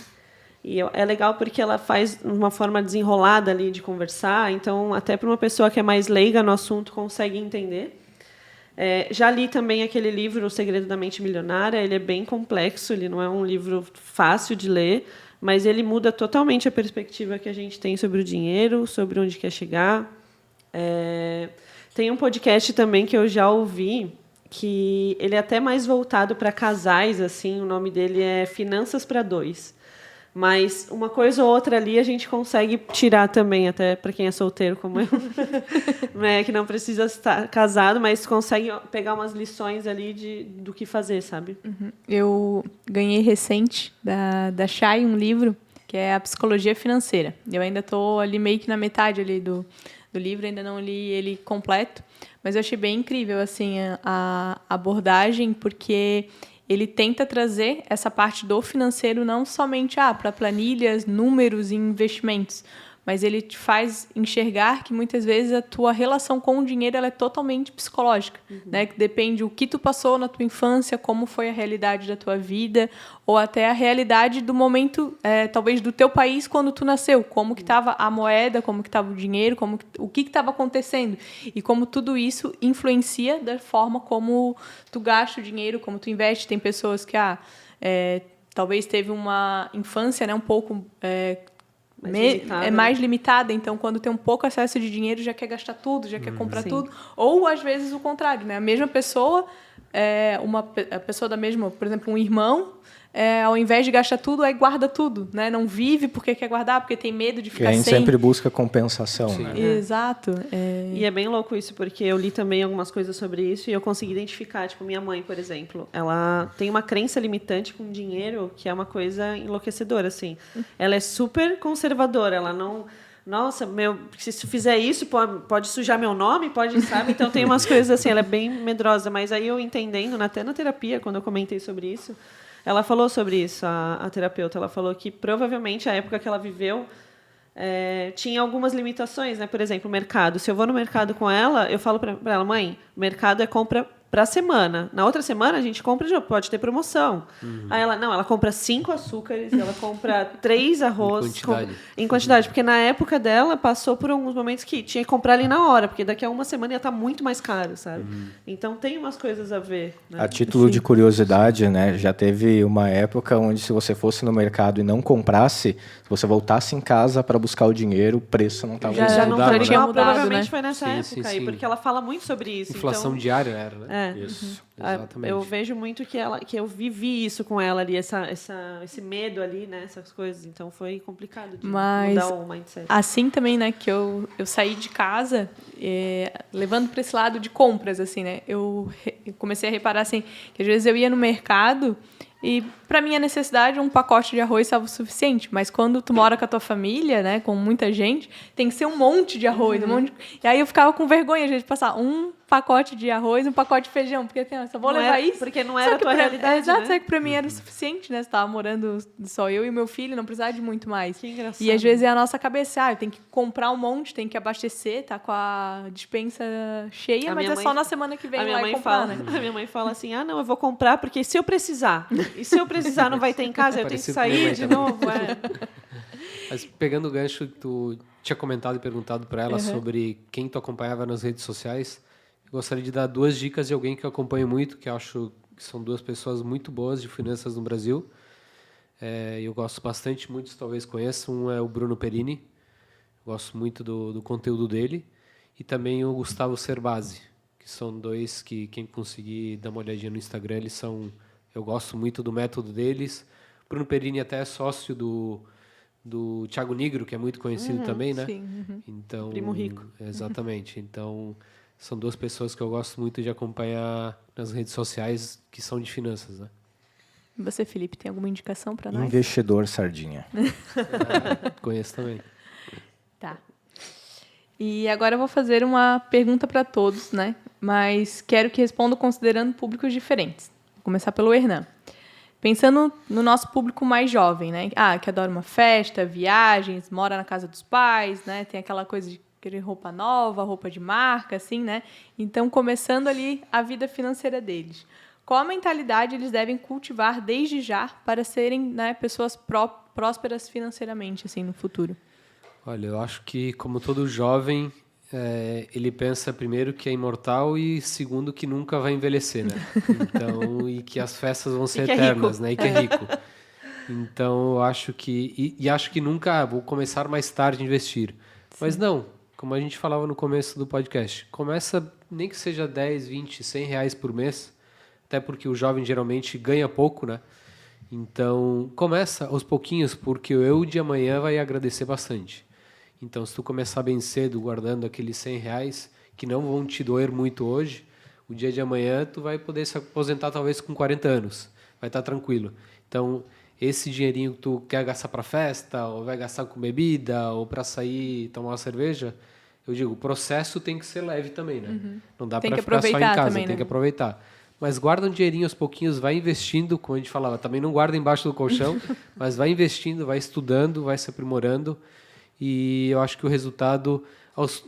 E é legal porque ela faz uma forma desenrolada ali de conversar, então até para uma pessoa que é mais leiga no assunto consegue entender. Já li também aquele livro O Segredo da Mente Milionária, ele é bem complexo, ele não é um livro fácil de ler, mas ele muda totalmente a perspectiva que a gente tem sobre o dinheiro, sobre onde quer chegar. Tem um podcast também que eu já ouvi, que ele é até mais voltado para casais, assim, o nome dele é Finanças para Dois. Mas uma coisa ou outra ali a gente consegue tirar também, até para quem é solteiro como eu, né, que não precisa estar casado, mas consegue pegar umas lições ali do que fazer, sabe? Eu ganhei recente da Chay um livro que é a Psicologia Financeira. Eu ainda estou ali meio que na metade ali do livro, ainda não li ele completo, mas eu achei bem incrível assim, a abordagem, porque ele tenta trazer essa parte do financeiro não somente para planilhas, números e investimentos, mas ele te faz enxergar que muitas vezes a tua relação com o dinheiro ela é totalmente psicológica, né? Que depende o que tu passou na tua infância, como foi a realidade da tua vida, ou até a realidade do momento, talvez do teu país quando tu nasceu, como que estava a moeda, como que estava o dinheiro, o que estava acontecendo, e como tudo isso influencia da forma como tu gasta o dinheiro, como tu investe. Tem pessoas que talvez teve uma infância, né, um pouco mais limitada, então quando tem um pouco acesso de dinheiro já quer gastar tudo, já quer comprar tudo, ou às vezes o contrário, né? A mesma pessoa, a pessoa da mesma, por exemplo, um irmão, ao invés de gastar tudo, aí guarda tudo, né? Não vive porque quer guardar, porque tem medo de ficar sem. E a gente sempre busca compensação, né? Exato. E é bem louco isso, porque eu li também algumas coisas sobre isso e eu consegui identificar, tipo, minha mãe, por exemplo, ela tem uma crença limitante com dinheiro que é uma coisa enlouquecedora, assim. Ela é super conservadora, ela não... Nossa, se fizer isso, pode sujar meu nome, pode, sabe? Então tem umas coisas assim, ela é bem medrosa, mas aí eu entendendo, até na terapia, quando eu comentei sobre isso, ela falou sobre isso, a terapeuta. Ela falou que provavelmente a época que ela viveu tinha algumas limitações, né? Por exemplo, o mercado. Se eu vou no mercado com ela, eu falo para ela, mãe, o mercado é compra para a semana. Na outra semana a gente compra, já pode ter promoção. Aí ela compra 5 açúcares, ela compra 3 arroz. Em quantidade. Porque na época dela passou por alguns momentos que tinha que comprar ali na hora, porque daqui a uma semana ia estar muito mais caro, sabe? Então tem umas coisas a ver. Né? A título de curiosidade, né, já teve uma época onde se você fosse no mercado e não comprasse, se você voltasse em casa para buscar o dinheiro, o preço não estava já não tinha mudado, provavelmente né? foi nessa época aí, porque ela fala muito sobre isso. Inflação diária era, né? Isso. Exatamente. Eu vejo muito que eu vivi isso com ela ali, esse medo ali, né? Essas coisas. Então foi complicado de mudar o mindset. Assim também, né? Que eu saí de casa levando para esse lado de compras, assim, né? Eu comecei a reparar assim que às vezes eu ia no mercado e para minha necessidade um pacote de arroz estava o suficiente, mas quando tu mora com a tua família, né, com muita gente, tem que ser um monte de arroz, E aí eu ficava com vergonha de passar um pacote de arroz, um pacote de feijão, porque assim, eu só vou levar isso. Porque não era a tua realidade, exato, né? só que para mim era o suficiente, né? Você tava morando só eu e meu filho, não precisava de muito mais. Que engraçado. E às vezes é a nossa cabeça, eu tenho que comprar um monte, tem que abastecer, tá com a despensa cheia, mas só na semana que vem lá e comprar, né? A minha mãe fala assim, não, eu vou comprar porque se eu precisar, não vai ter em casa, eu tenho que sair de novo. Mas pegando o gancho, tu tinha comentado e perguntado para ela sobre quem tu acompanhava nas redes sociais. Eu gostaria de dar 2 dicas de alguém que eu acompanho muito, que eu acho que são 2 pessoas muito boas de finanças no Brasil. Eu gosto bastante, muitos talvez conheçam. Um é o Bruno Perini, gosto muito do conteúdo dele. E também o Gustavo Cerbasi, que são 2 que quem conseguir dar uma olhadinha no Instagram, eles são... Eu gosto muito do método deles. Bruno Perini até é sócio do Thiago Nigro, que é muito conhecido também, né? Sim. Então, primo rico. Exatamente. Então, são 2 pessoas que eu gosto muito de acompanhar nas redes sociais que são de finanças, né? E você, Felipe, tem alguma indicação para nós? Investidor Sardinha. Conheço também. Tá. E agora eu vou fazer uma pergunta para todos, né? Mas quero que respondam considerando públicos diferentes. Vou começar pelo Hernan. Pensando no nosso público mais jovem, né? Que adora uma festa, viagens, mora na casa dos pais, né? Tem aquela coisa de querer roupa nova, roupa de marca, assim, né? Então, começando ali a vida financeira deles. Qual a mentalidade eles devem cultivar desde já para serem, né, pessoas prósperas financeiramente, assim, no futuro? Olha, eu acho que, como todo jovem, ele pensa primeiro que é imortal e segundo que nunca vai envelhecer, né? Então, e que as festas vão ser eternas, né? E que é rico. Então, eu acho que... E acho que nunca vou começar mais tarde a investir. Sim. Mas não, como a gente falava no começo do podcast, começa nem que seja 10, 20, 100 reais por mês, até porque o jovem geralmente ganha pouco, né? Então, começa aos pouquinhos, porque o eu de amanhã vai agradecer bastante. Então, se tu começar bem cedo, guardando aqueles 100 reais, que não vão te doer muito hoje, o dia de amanhã tu vai poder se aposentar talvez com 40 anos. Vai estar tranquilo. Então, esse dinheirinho que tu quer gastar para festa, ou vai gastar com bebida, ou para sair tomar uma cerveja, eu digo, o processo tem que ser leve também, né? Não dá para ficar só em casa, também, tem que aproveitar. Mas guarda um dinheirinho aos pouquinhos, vai investindo, como a gente falava, também não guarda embaixo do colchão, mas vai investindo, vai estudando, vai se aprimorando. e eu acho que o resultado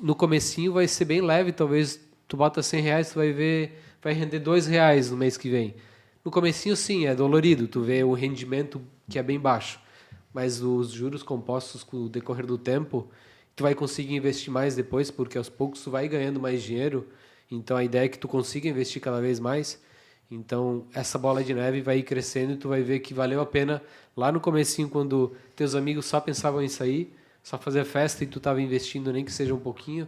no comecinho vai ser bem leve. Talvez tu bota R$100, tu vai ver, vai render R$2 no mês que vem. No comecinho, sim, é dolorido, tu vê o rendimento que é bem baixo, mas os juros compostos com o decorrer do tempo, tu vai conseguir investir mais depois, porque aos poucos tu vai ganhando mais dinheiro, então a ideia é que tu consiga investir cada vez mais. Então essa bola de neve vai ir crescendo e tu vai ver que valeu a pena lá no comecinho, quando teus amigos só pensavam em sair, só fazer festa, e tu estava investindo nem que seja um pouquinho,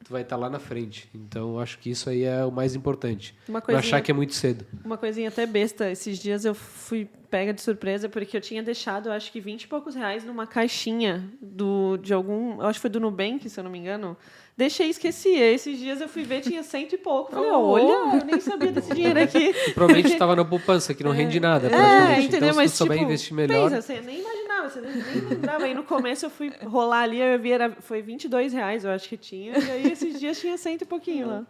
tu vai estar lá na frente. Então, acho que isso aí é o mais importante. Não achar que é muito cedo. Uma coisinha até besta. Esses dias eu fui pega de surpresa, porque eu tinha deixado, acho que 20 e poucos reais numa caixinha de algum... Eu acho que foi do Nubank, se eu não me engano. Deixei e esqueci. Esses dias eu fui ver, tinha 100 e pouco. Falei, olha, eu nem sabia desse dinheiro aqui. Provavelmente estava na poupança, que não rende nada, praticamente. Entendeu? Então, se tu souber investir melhor... Pensa, você nem imaginava, você nem lembrava. Aí no começo eu fui rolar ali, eu vi, foi R$22, eu acho que tinha. E aí esses dias tinha 100 e pouquinho lá.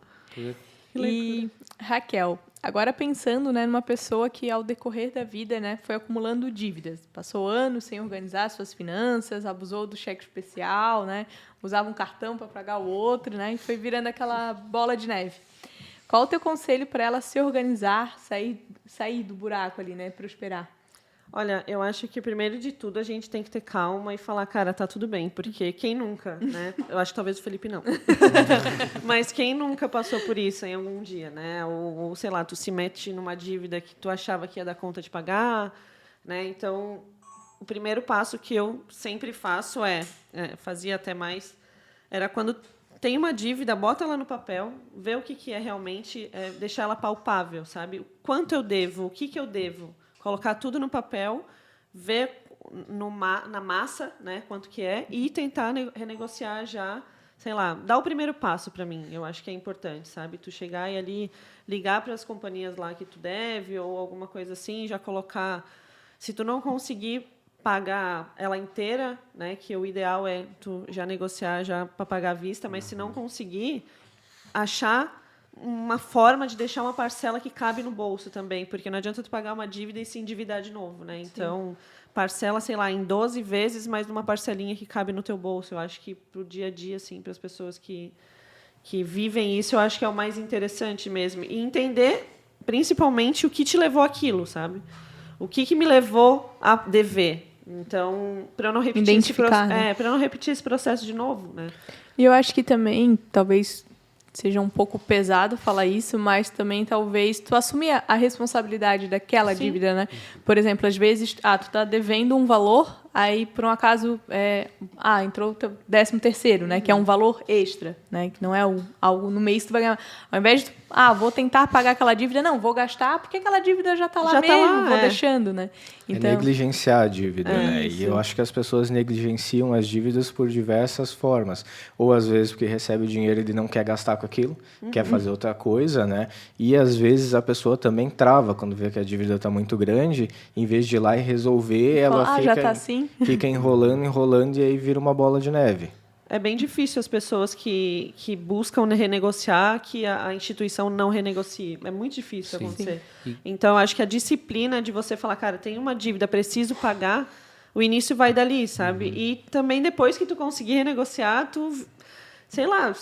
E, Raquel, agora pensando, né, numa pessoa que, ao decorrer da vida, né, foi acumulando dívidas. Passou anos sem organizar suas finanças, abusou do cheque especial, né, usava um cartão para pagar o outro, né, e foi virando aquela bola de neve. Qual o teu conselho para ela se organizar, sair do buraco ali, né, prosperar? Olha, eu acho que, primeiro de tudo, a gente tem que ter calma e falar, cara, tá tudo bem, porque quem nunca, né? Eu acho que talvez o Felipe não. Mas quem nunca passou por isso em algum dia, né? Ou, sei lá, tu se mete numa dívida que tu achava que ia dar conta de pagar, né? Então, o primeiro passo que eu sempre faço fazia até mais, era quando tem uma dívida, bota ela no papel, vê o que é realmente, deixar ela palpável, sabe? O quanto eu devo, o que eu devo. Colocar tudo no papel, ver na massa, né, quanto que é, e tentar renegociar já, sei lá, dar o primeiro passo para mim. Eu acho que é importante, sabe? Tu chegar e ali ligar para as companhias lá que tu deve ou alguma coisa assim, já colocar. Se tu não conseguir pagar ela inteira, né, que o ideal é tu já negociar já para pagar à vista, mas se não conseguir, achar uma forma de deixar uma parcela que cabe no bolso também, porque não adianta tu pagar uma dívida e se endividar de novo, né? Então, parcela, sei lá, em 12 vezes, mas numa parcelinha que cabe no teu bolso. Eu acho que para o dia a dia, assim, para as pessoas que vivem isso, eu acho que é o mais interessante mesmo. E entender, principalmente, o que te levou àquilo, sabe? O que me levou a dever. Então, para eu não repetir para eu não repetir esse processo de novo, né? E eu acho que também, talvez seja um pouco pesado falar isso, mas também talvez tu assumir a responsabilidade daquela dívida, né? Por exemplo, às vezes, tu tá devendo um valor, aí por um acaso entrou o teu 13º, né? Que é um valor extra, né? Que não é algo no mês que tu vai ganhar. Ao invés de vou tentar pagar aquela dívida, não, vou gastar porque aquela dívida já está lá mesmo, vou deixando, né? Então, negligenciar a dívida, né? E eu acho que as pessoas negligenciam as dívidas por diversas formas. Ou às vezes porque recebe o dinheiro e ele não quer gastar com aquilo, quer fazer outra coisa, né? E às vezes a pessoa também trava quando vê que a dívida está muito grande, em vez de ir lá e resolver, ela já tá assim. Fica enrolando e aí vira uma bola de neve. É bem difícil as pessoas que buscam renegociar, que a instituição não renegocie. É muito difícil acontecer. Sim. Então, acho que a disciplina de você falar, cara, tem uma dívida, preciso pagar, o início vai dali, sabe? E também depois que tu conseguir renegociar, tu, sei lá,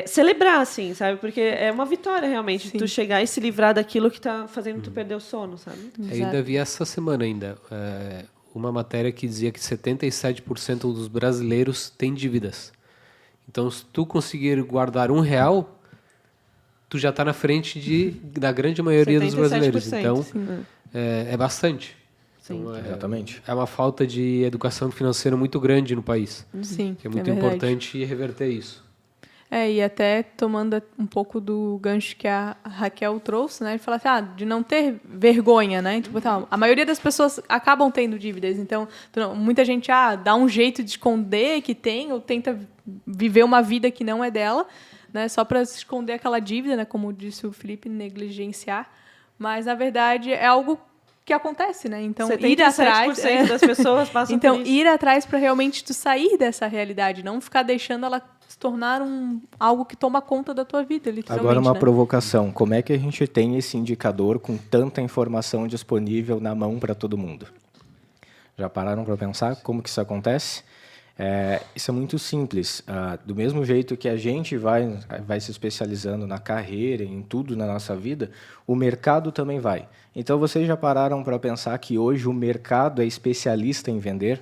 celebrar, assim, sabe? Porque é uma vitória, realmente, tu chegar e se livrar daquilo que está fazendo tu perder o sono, sabe? Eu ainda vi essa semana uma matéria que dizia que 77% dos brasileiros têm dívidas. Então, se tu conseguir guardar R$1, tu já está na frente da grande maioria dos brasileiros. Então, é bastante. Sim. Então, exatamente. É uma falta de educação financeira muito grande no país. Sim, que é muito importante reverter isso. E até tomando um pouco do gancho que a Raquel trouxe, né? De falar assim, de não ter vergonha, né? Tipo, a maioria das pessoas acabam tendo dívidas, então muita gente dá um jeito de esconder que tem, ou tenta viver uma vida que não é dela, né? Só para esconder aquela dívida, né? Como disse o Felipe, negligenciar. Mas, na verdade, é algo que acontece, né? Então, ir atrás... 77% das pessoas passam por isso. Ir atrás para realmente tu sair dessa realidade, não ficar deixando ela se tornar algo que toma conta da tua vida, literalmente. Agora uma provocação. Como é que a gente tem esse indicador com tanta informação disponível na mão para todo mundo? Já pararam para pensar como que isso acontece? Isso é muito simples. Do mesmo jeito que a gente vai se especializando na carreira, em tudo na nossa vida, o mercado também vai. Então, vocês já pararam para pensar que hoje o mercado é especialista em vender?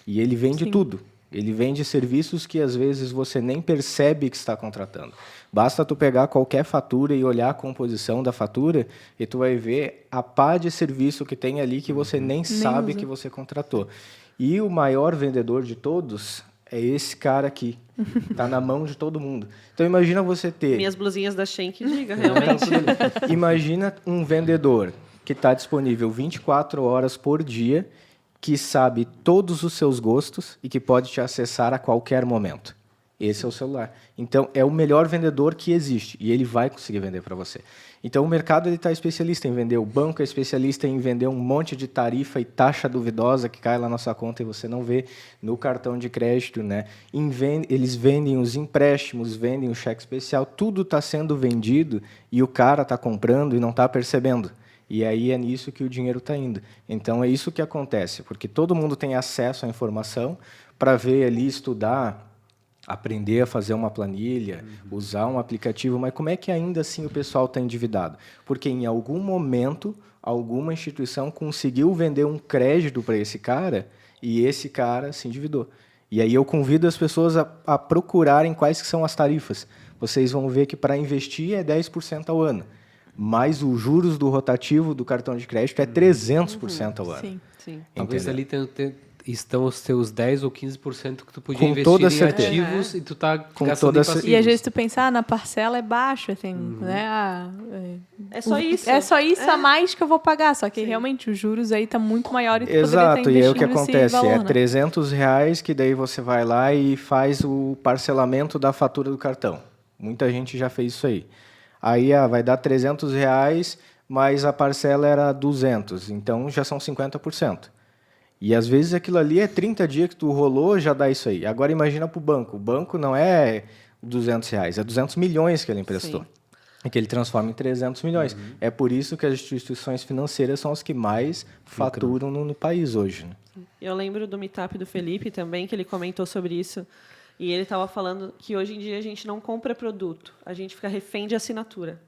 E ele vende tudo. Ele vende serviços que, às vezes, você nem percebe que está contratando. Basta tu pegar qualquer fatura e olhar a composição da fatura e tu vai ver a pá de serviço que tem ali que você nem sabe que você contratou. E o maior vendedor de todos é esse cara aqui. Está na mão de todo mundo. Então, imagina você ter... Minhas blusinhas da Shein que diga, realmente. Imagina um vendedor que está disponível 24 horas por dia, que sabe todos os seus gostos e que pode te acessar a qualquer momento. Esse é o celular. Então, é o melhor vendedor que existe e ele vai conseguir vender para você. Então, o mercado está especialista em vender, o banco é especialista em vender um monte de tarifa e taxa duvidosa que cai lá na sua conta e você não vê no cartão de crédito, né? Eles vendem os empréstimos, vendem o cheque especial, tudo está sendo vendido e o cara está comprando e não está percebendo. E aí é nisso que o dinheiro está indo. Então, é isso que acontece, porque todo mundo tem acesso à informação para ver ali, estudar, aprender a fazer uma planilha, usar um aplicativo, mas como é que ainda assim o pessoal está endividado? Porque em algum momento, alguma instituição conseguiu vender um crédito para esse cara e esse cara se endividou. E aí eu convido as pessoas a procurarem quais que são as tarifas. Vocês vão ver que para investir é 10% ao ano. Mas os juros do rotativo do cartão de crédito é 300% ao ano. Sim. Talvez ali estão os teus 10 ou 15% que tu podia com investir em ativos e tu tá gastando em passivos. E às vezes tu pensar, na parcela é baixo, assim, né? É só isso. É só isso a mais que eu vou pagar, só que realmente os juros aí tá muito maior e tu Exato, poderia e estar aí o que acontece? valor, é né? R$300 que daí você vai lá e faz o parcelamento da fatura do cartão. Muita gente já fez isso aí. Aí vai dar R$300, mas a parcela era 200, então já são 50%. E às vezes aquilo ali é 30 dias que tu rolou, já dá isso aí. Agora imagina para o banco. O banco não é R$200, é 200 milhões que ele emprestou. E que ele transforma em 300 milhões. É por isso que as instituições financeiras são as que mais faturam no país hoje. Né? Eu lembro do meetup do Felipe também, que ele comentou sobre isso. E ele estava falando que hoje em dia a gente não compra produto, a gente fica refém de assinatura.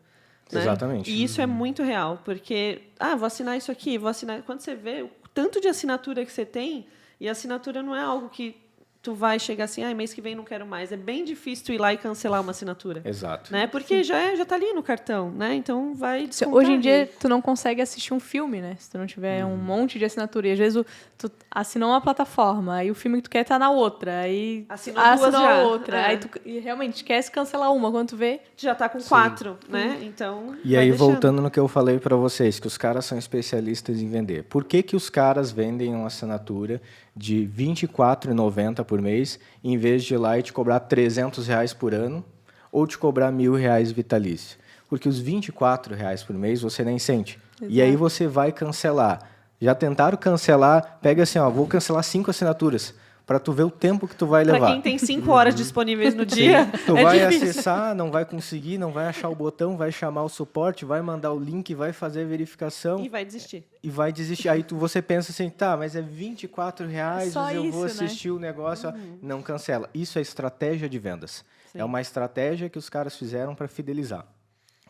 Né? Exatamente. E isso é muito real, porque, vou assinar isso aqui, vou assinar... Quando você vê tanto de assinatura que você tem, e a assinatura não é algo que tu vai chegar assim, mês que vem não quero mais. É bem difícil tu ir lá e cancelar uma assinatura. Exato. Né? Porque já está ali no cartão, né? Então vai descontar. Hoje em dia, tu não consegue assistir um filme, né? Se tu não tiver um monte de assinatura. E às vezes tu assinou uma plataforma, aí o filme que tu quer tá na outra. Aí assinou a outra. Aí tu realmente esquece de cancelar uma. Quando tu vê... Já tá com 4, né? Então... E aí, voltando no que eu falei para vocês, que os caras são especialistas em vender. Por que os caras vendem uma assinatura de R$24,90 por mês, em vez de ir lá e te cobrar R$300 por ano, ou te cobrar R$1.000 vitalício? Porque os R$24 por mês você nem sente. Exato. E aí você vai cancelar. Já tentaram cancelar? Pega assim, vou cancelar 5 assinaturas, para tu ver o tempo que tu vai levar. Para quem tem 5 horas disponíveis no dia, tu vai acessar, não vai conseguir, não vai achar o botão, vai chamar o suporte, vai mandar o link, vai fazer a verificação. E vai desistir. Aí você pensa assim, mas é R$24, eu vou assistir o negócio. Não cancela. Isso é estratégia de vendas. Sim. É uma estratégia que os caras fizeram para fidelizar.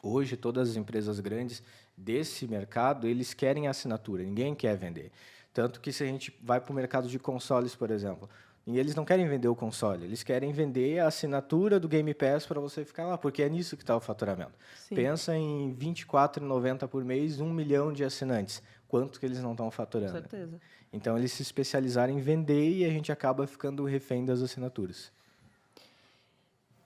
Hoje, todas as empresas grandes desse mercado, eles querem assinatura, ninguém quer vender. Tanto que se a gente vai para o mercado de consoles, por exemplo, e eles não querem vender o console, eles querem vender a assinatura do Game Pass para você ficar lá, porque é nisso que está o faturamento. Sim. Pensa em R$24,90 por mês, 1 milhão de assinantes. Quanto que eles não estão faturando? Com certeza. Então, eles se especializaram em vender e a gente acaba ficando refém das assinaturas.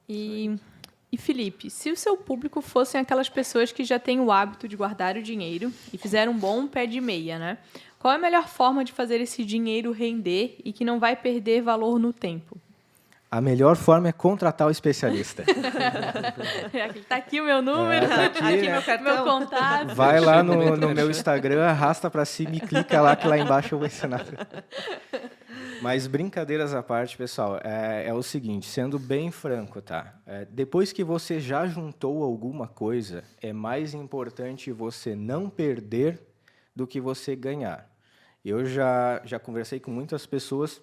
E Felipe, se o seu público fossem aquelas pessoas que já têm o hábito de guardar o dinheiro e fizeram um bom pé de meia, né? Qual é a melhor forma de fazer esse dinheiro render e que não vai perder valor no tempo? A melhor forma é contratar o especialista. Tá aqui o meu número, tá aqui meu cartão, meu contato. Vai lá no meu Instagram, arrasta para cima e clica lá que lá embaixo eu vou ensinar. Mas brincadeiras à parte, pessoal, é o seguinte, sendo bem franco, tá? Depois que você já juntou alguma coisa, é mais importante você não perder do que você ganhar. Eu já conversei com muitas pessoas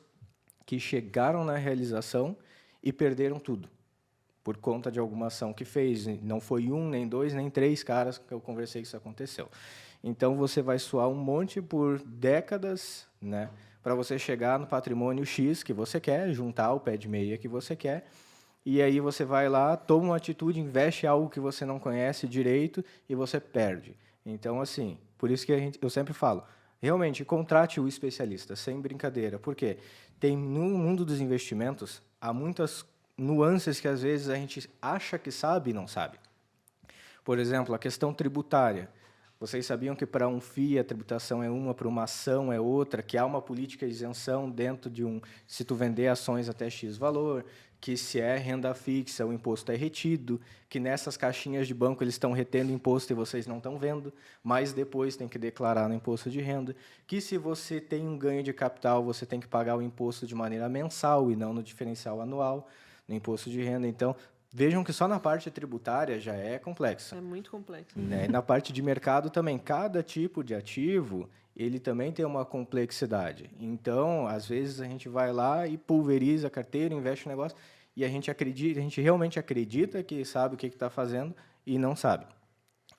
que chegaram na realização e perderam tudo por conta de alguma ação que fez. Não foi 1, nem 2, nem 3 caras que eu conversei que isso aconteceu. Então, você vai suar um monte por décadas, né, para você chegar no patrimônio X que você quer, juntar o pé de meia que você quer, e aí você vai lá, toma uma atitude, investe em algo que você não conhece direito e você perde. Então, assim, por isso que eu sempre falo, realmente, contrate o especialista, sem brincadeira. Por quê? No mundo dos investimentos, há muitas nuances que, às vezes, a gente acha que sabe e não sabe. Por exemplo, a questão tributária. Vocês sabiam que para um FII a tributação é uma, para uma ação é outra, que há uma política de isenção dentro de se tu vender ações até X valor, que se é renda fixa, o imposto é retido, que nessas caixinhas de banco eles estão retendo imposto e vocês não estão vendo, mas depois tem que declarar no imposto de renda, que se você tem um ganho de capital, você tem que pagar o imposto de maneira mensal e não no diferencial anual, no imposto de renda. Então, vejam que só na parte tributária já é complexo. É muito complexo. Né? E na parte de mercado também, cada tipo de ativo, ele também tem uma complexidade. Então, às vezes, a gente vai lá e pulveriza a carteira, investe no negócio, e a gente realmente acredita que sabe o que está fazendo e não sabe.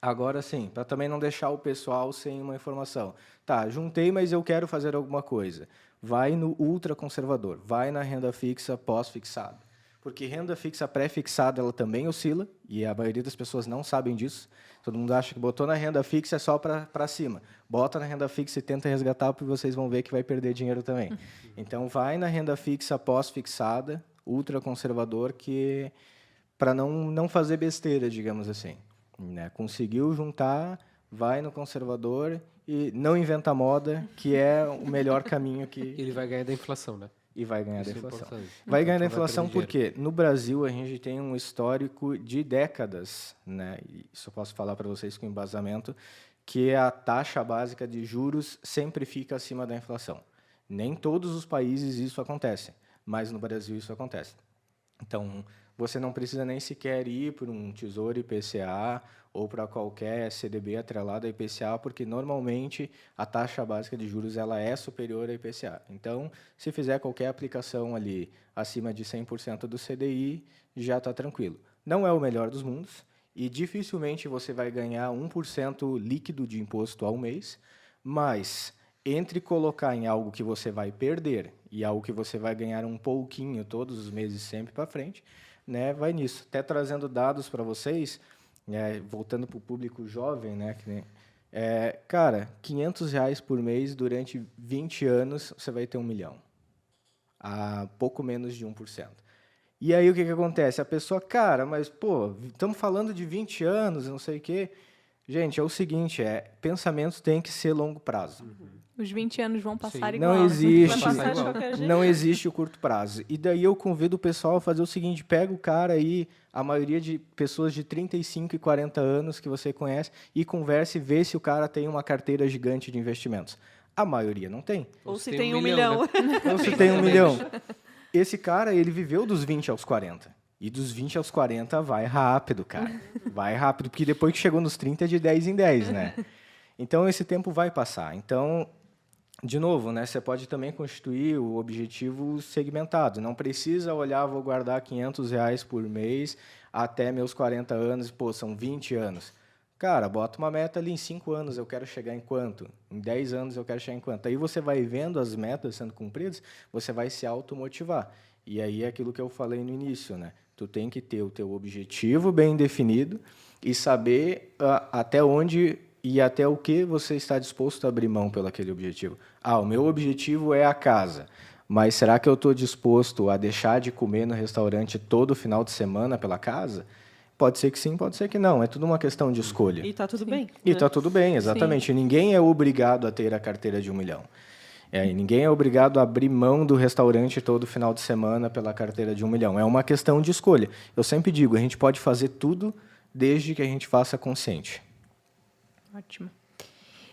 Agora, sim, para também não deixar o pessoal sem uma informação. Tá, juntei, mas eu quero fazer alguma coisa. Vai no ultraconservador, vai na renda fixa pós-fixada. Porque renda fixa pré-fixada ela também oscila, e a maioria das pessoas não sabem disso. Todo mundo acha que botou na renda fixa é só para cima. Bota na renda fixa e tenta resgatar, porque vocês vão ver que vai perder dinheiro também. Então, vai na renda fixa pós-fixada, ultraconservador, que para não fazer besteira, digamos assim. Né? Conseguiu juntar, vai no conservador e não inventa moda, que é o melhor caminho que... Ele vai ganhar da inflação, né? E vai ganhar da inflação. Vai ganhar da inflação porque no Brasil a gente tem um histórico de décadas, né? Isso eu posso falar para vocês com embasamento, que a taxa básica de juros sempre fica acima da inflação. Nem todos os países isso acontece, mas no Brasil isso acontece. Então, você não precisa nem sequer ir para um Tesouro IPCA ou para qualquer CDB atrelado a IPCA, porque normalmente a taxa básica de juros ela é superior a IPCA. Então, se fizer qualquer aplicação ali acima de 100% do CDI, já está tranquilo. Não é o melhor dos mundos e dificilmente você vai ganhar 1% líquido de imposto ao mês, mas entre colocar em algo que você vai perder e algo que você vai ganhar um pouquinho todos os meses sempre para frente, né, vai nisso. Até trazendo dados para vocês, voltando para o público jovem, né, cara, R$500 por mês durante 20 anos, você vai ter 1 milhão. A pouco menos de 1%. E aí o que acontece? A pessoa, cara, mas, pô, estamos falando de 20 anos, não sei o quê. Gente, é o seguinte, pensamentos têm que ser longo prazo. Os 20 anos vão passar Sim. igual. Não existe o curto prazo. E daí eu convido o pessoal a fazer o seguinte, pega o cara aí, a maioria de pessoas de 35 e 40 anos que você conhece, e converse e vê se o cara tem uma carteira gigante de investimentos. A maioria não tem. Ou se tem 1 milhão. Né? Ou se tem 1 milhão. Esse cara, ele viveu dos 20 aos 40. E dos 20 aos 40 vai rápido, cara. Vai rápido, porque depois que chegou nos 30 é de 10 em 10, né? Então, esse tempo vai passar. Então, de novo, né, você pode também constituir o objetivo segmentado. Não precisa olhar, vou guardar R$500 por mês até meus 40 anos, pô, são 20 anos. Cara, bota uma meta ali, em 5 anos eu quero chegar em quanto? Em 10 anos eu quero chegar em quanto? Aí você vai vendo as metas sendo cumpridas, você vai se automotivar. E aí é aquilo que eu falei no início, né? Tu tem que ter o teu objetivo bem definido e saber até onde e até o que você está disposto a abrir mão pelo aquele objetivo. O meu objetivo é a casa, mas será que eu estou disposto a deixar de comer no restaurante todo final de semana pela casa? Pode ser que sim, pode ser que não. É tudo uma questão de escolha. E está tudo bem. E está tudo bem, exatamente. Sim. Ninguém é obrigado a ter a carteira de 1 milhão. Ninguém é obrigado a abrir mão do restaurante todo final de semana pela carteira de 1 milhão. É uma questão de escolha. Eu sempre digo, a gente pode fazer tudo desde que a gente faça consciente. Ótimo.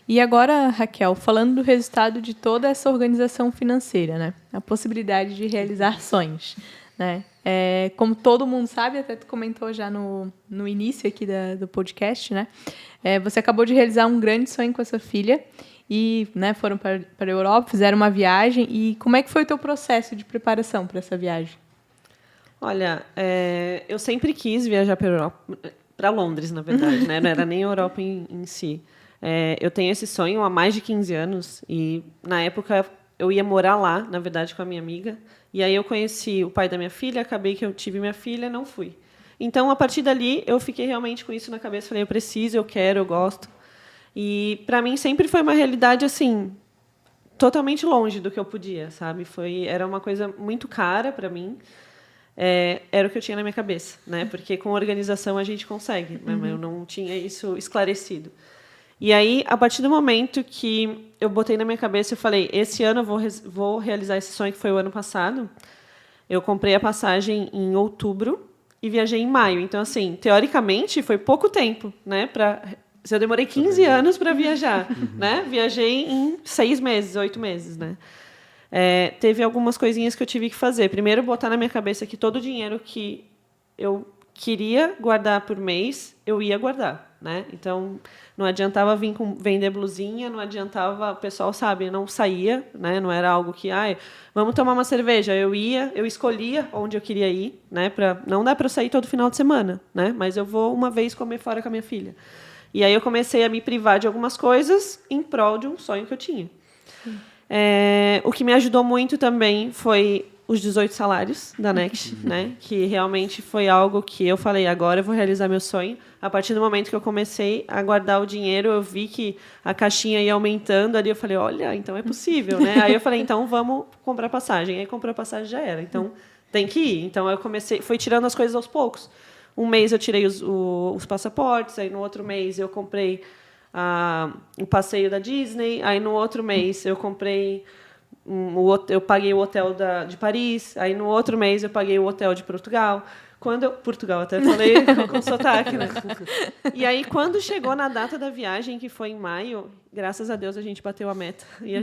E agora, Raquel, falando do resultado de toda essa organização financeira, né? A possibilidade de realizar sonhos, né? Como todo mundo sabe, até tu comentou já no início aqui do podcast, né? Você acabou de realizar um grande sonho com a sua filha e, né, foram para a Europa, fizeram uma viagem. E como é que foi o teu processo de preparação para essa viagem? Olha, eu sempre quis viajar para Londres, na verdade, né? Não era nem a Europa em si. Eu tenho esse sonho há mais de 15 anos e, na época, eu ia morar lá, na verdade, com a minha amiga. E aí eu conheci o pai da minha filha, acabei que eu tive minha filha, não fui. Então, a partir dali, eu fiquei realmente com isso na cabeça. Falei, eu preciso, eu quero, eu gosto. E, para mim, sempre foi uma realidade, assim, totalmente longe do que eu podia, sabe? Era uma coisa muito cara para mim. Era o que eu tinha na minha cabeça, né? Porque com organização a gente consegue, né? Mas eu não tinha isso esclarecido. E aí, a partir do momento que eu botei na minha cabeça, eu falei, esse ano eu vou realizar esse sonho, que foi o ano passado. Eu comprei a passagem em outubro e viajei em maio. Então, assim, teoricamente, foi pouco tempo, né? Eu demorei 15 anos para viajar, né? Viajei em 6 meses, 8 meses, né? Teve algumas coisinhas que eu tive que fazer. Primeiro, botar na minha cabeça que todo o dinheiro que eu queria guardar por mês, eu ia guardar, né? Então, não adiantava vender blusinha, não adiantava, o pessoal sabe, não saía, né? Não era algo que, vamos tomar uma cerveja. Eu escolhia onde eu queria ir, né? Não dá para eu sair todo final de semana, né? Mas eu vou uma vez comer fora com a minha filha. E aí eu comecei a me privar de algumas coisas em prol de um sonho que eu tinha. O que me ajudou muito também foi os 18 salários da Next, né? Que realmente foi algo que eu falei, agora eu vou realizar meu sonho. A partir do momento que eu comecei a guardar o dinheiro, eu vi que a caixinha ia aumentando, ali eu falei, olha, então é possível, né? Aí eu falei, então vamos comprar passagem. Aí comprou a passagem, já era. Então tem que ir. Então eu fui tirando as coisas aos poucos. Um mês eu tirei os passaportes, aí no outro mês eu comprei o passeio da Disney, aí no outro mês eu comprei eu paguei o hotel de Paris, aí no outro mês eu paguei o hotel de Portugal. Portugal, até falei com sotaque, né? E aí, quando chegou na data da viagem, que foi em maio, graças a Deus a gente bateu a meta. E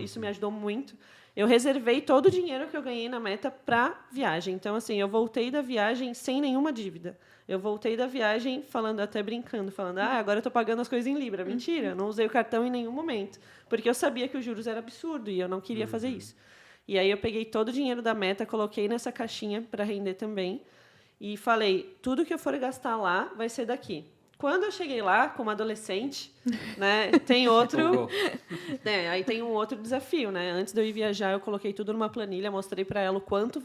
isso me ajudou muito. Eu reservei todo o dinheiro que eu ganhei na meta para viagem. Então, assim, eu voltei da viagem sem nenhuma dívida. Eu voltei da viagem até brincando, falando, agora eu estou pagando as coisas em Libra. Mentira, eu não usei o cartão em nenhum momento, porque eu sabia que os juros eram absurdos e eu não queria fazer isso. E aí eu peguei todo o dinheiro da meta, coloquei nessa caixinha para render também e falei, tudo que eu for gastar lá vai ser daqui. Quando eu cheguei lá, como adolescente, né, tem outro... aí tem um outro desafio, né? Antes de eu ir viajar, eu coloquei tudo numa planilha, mostrei para ela o quanto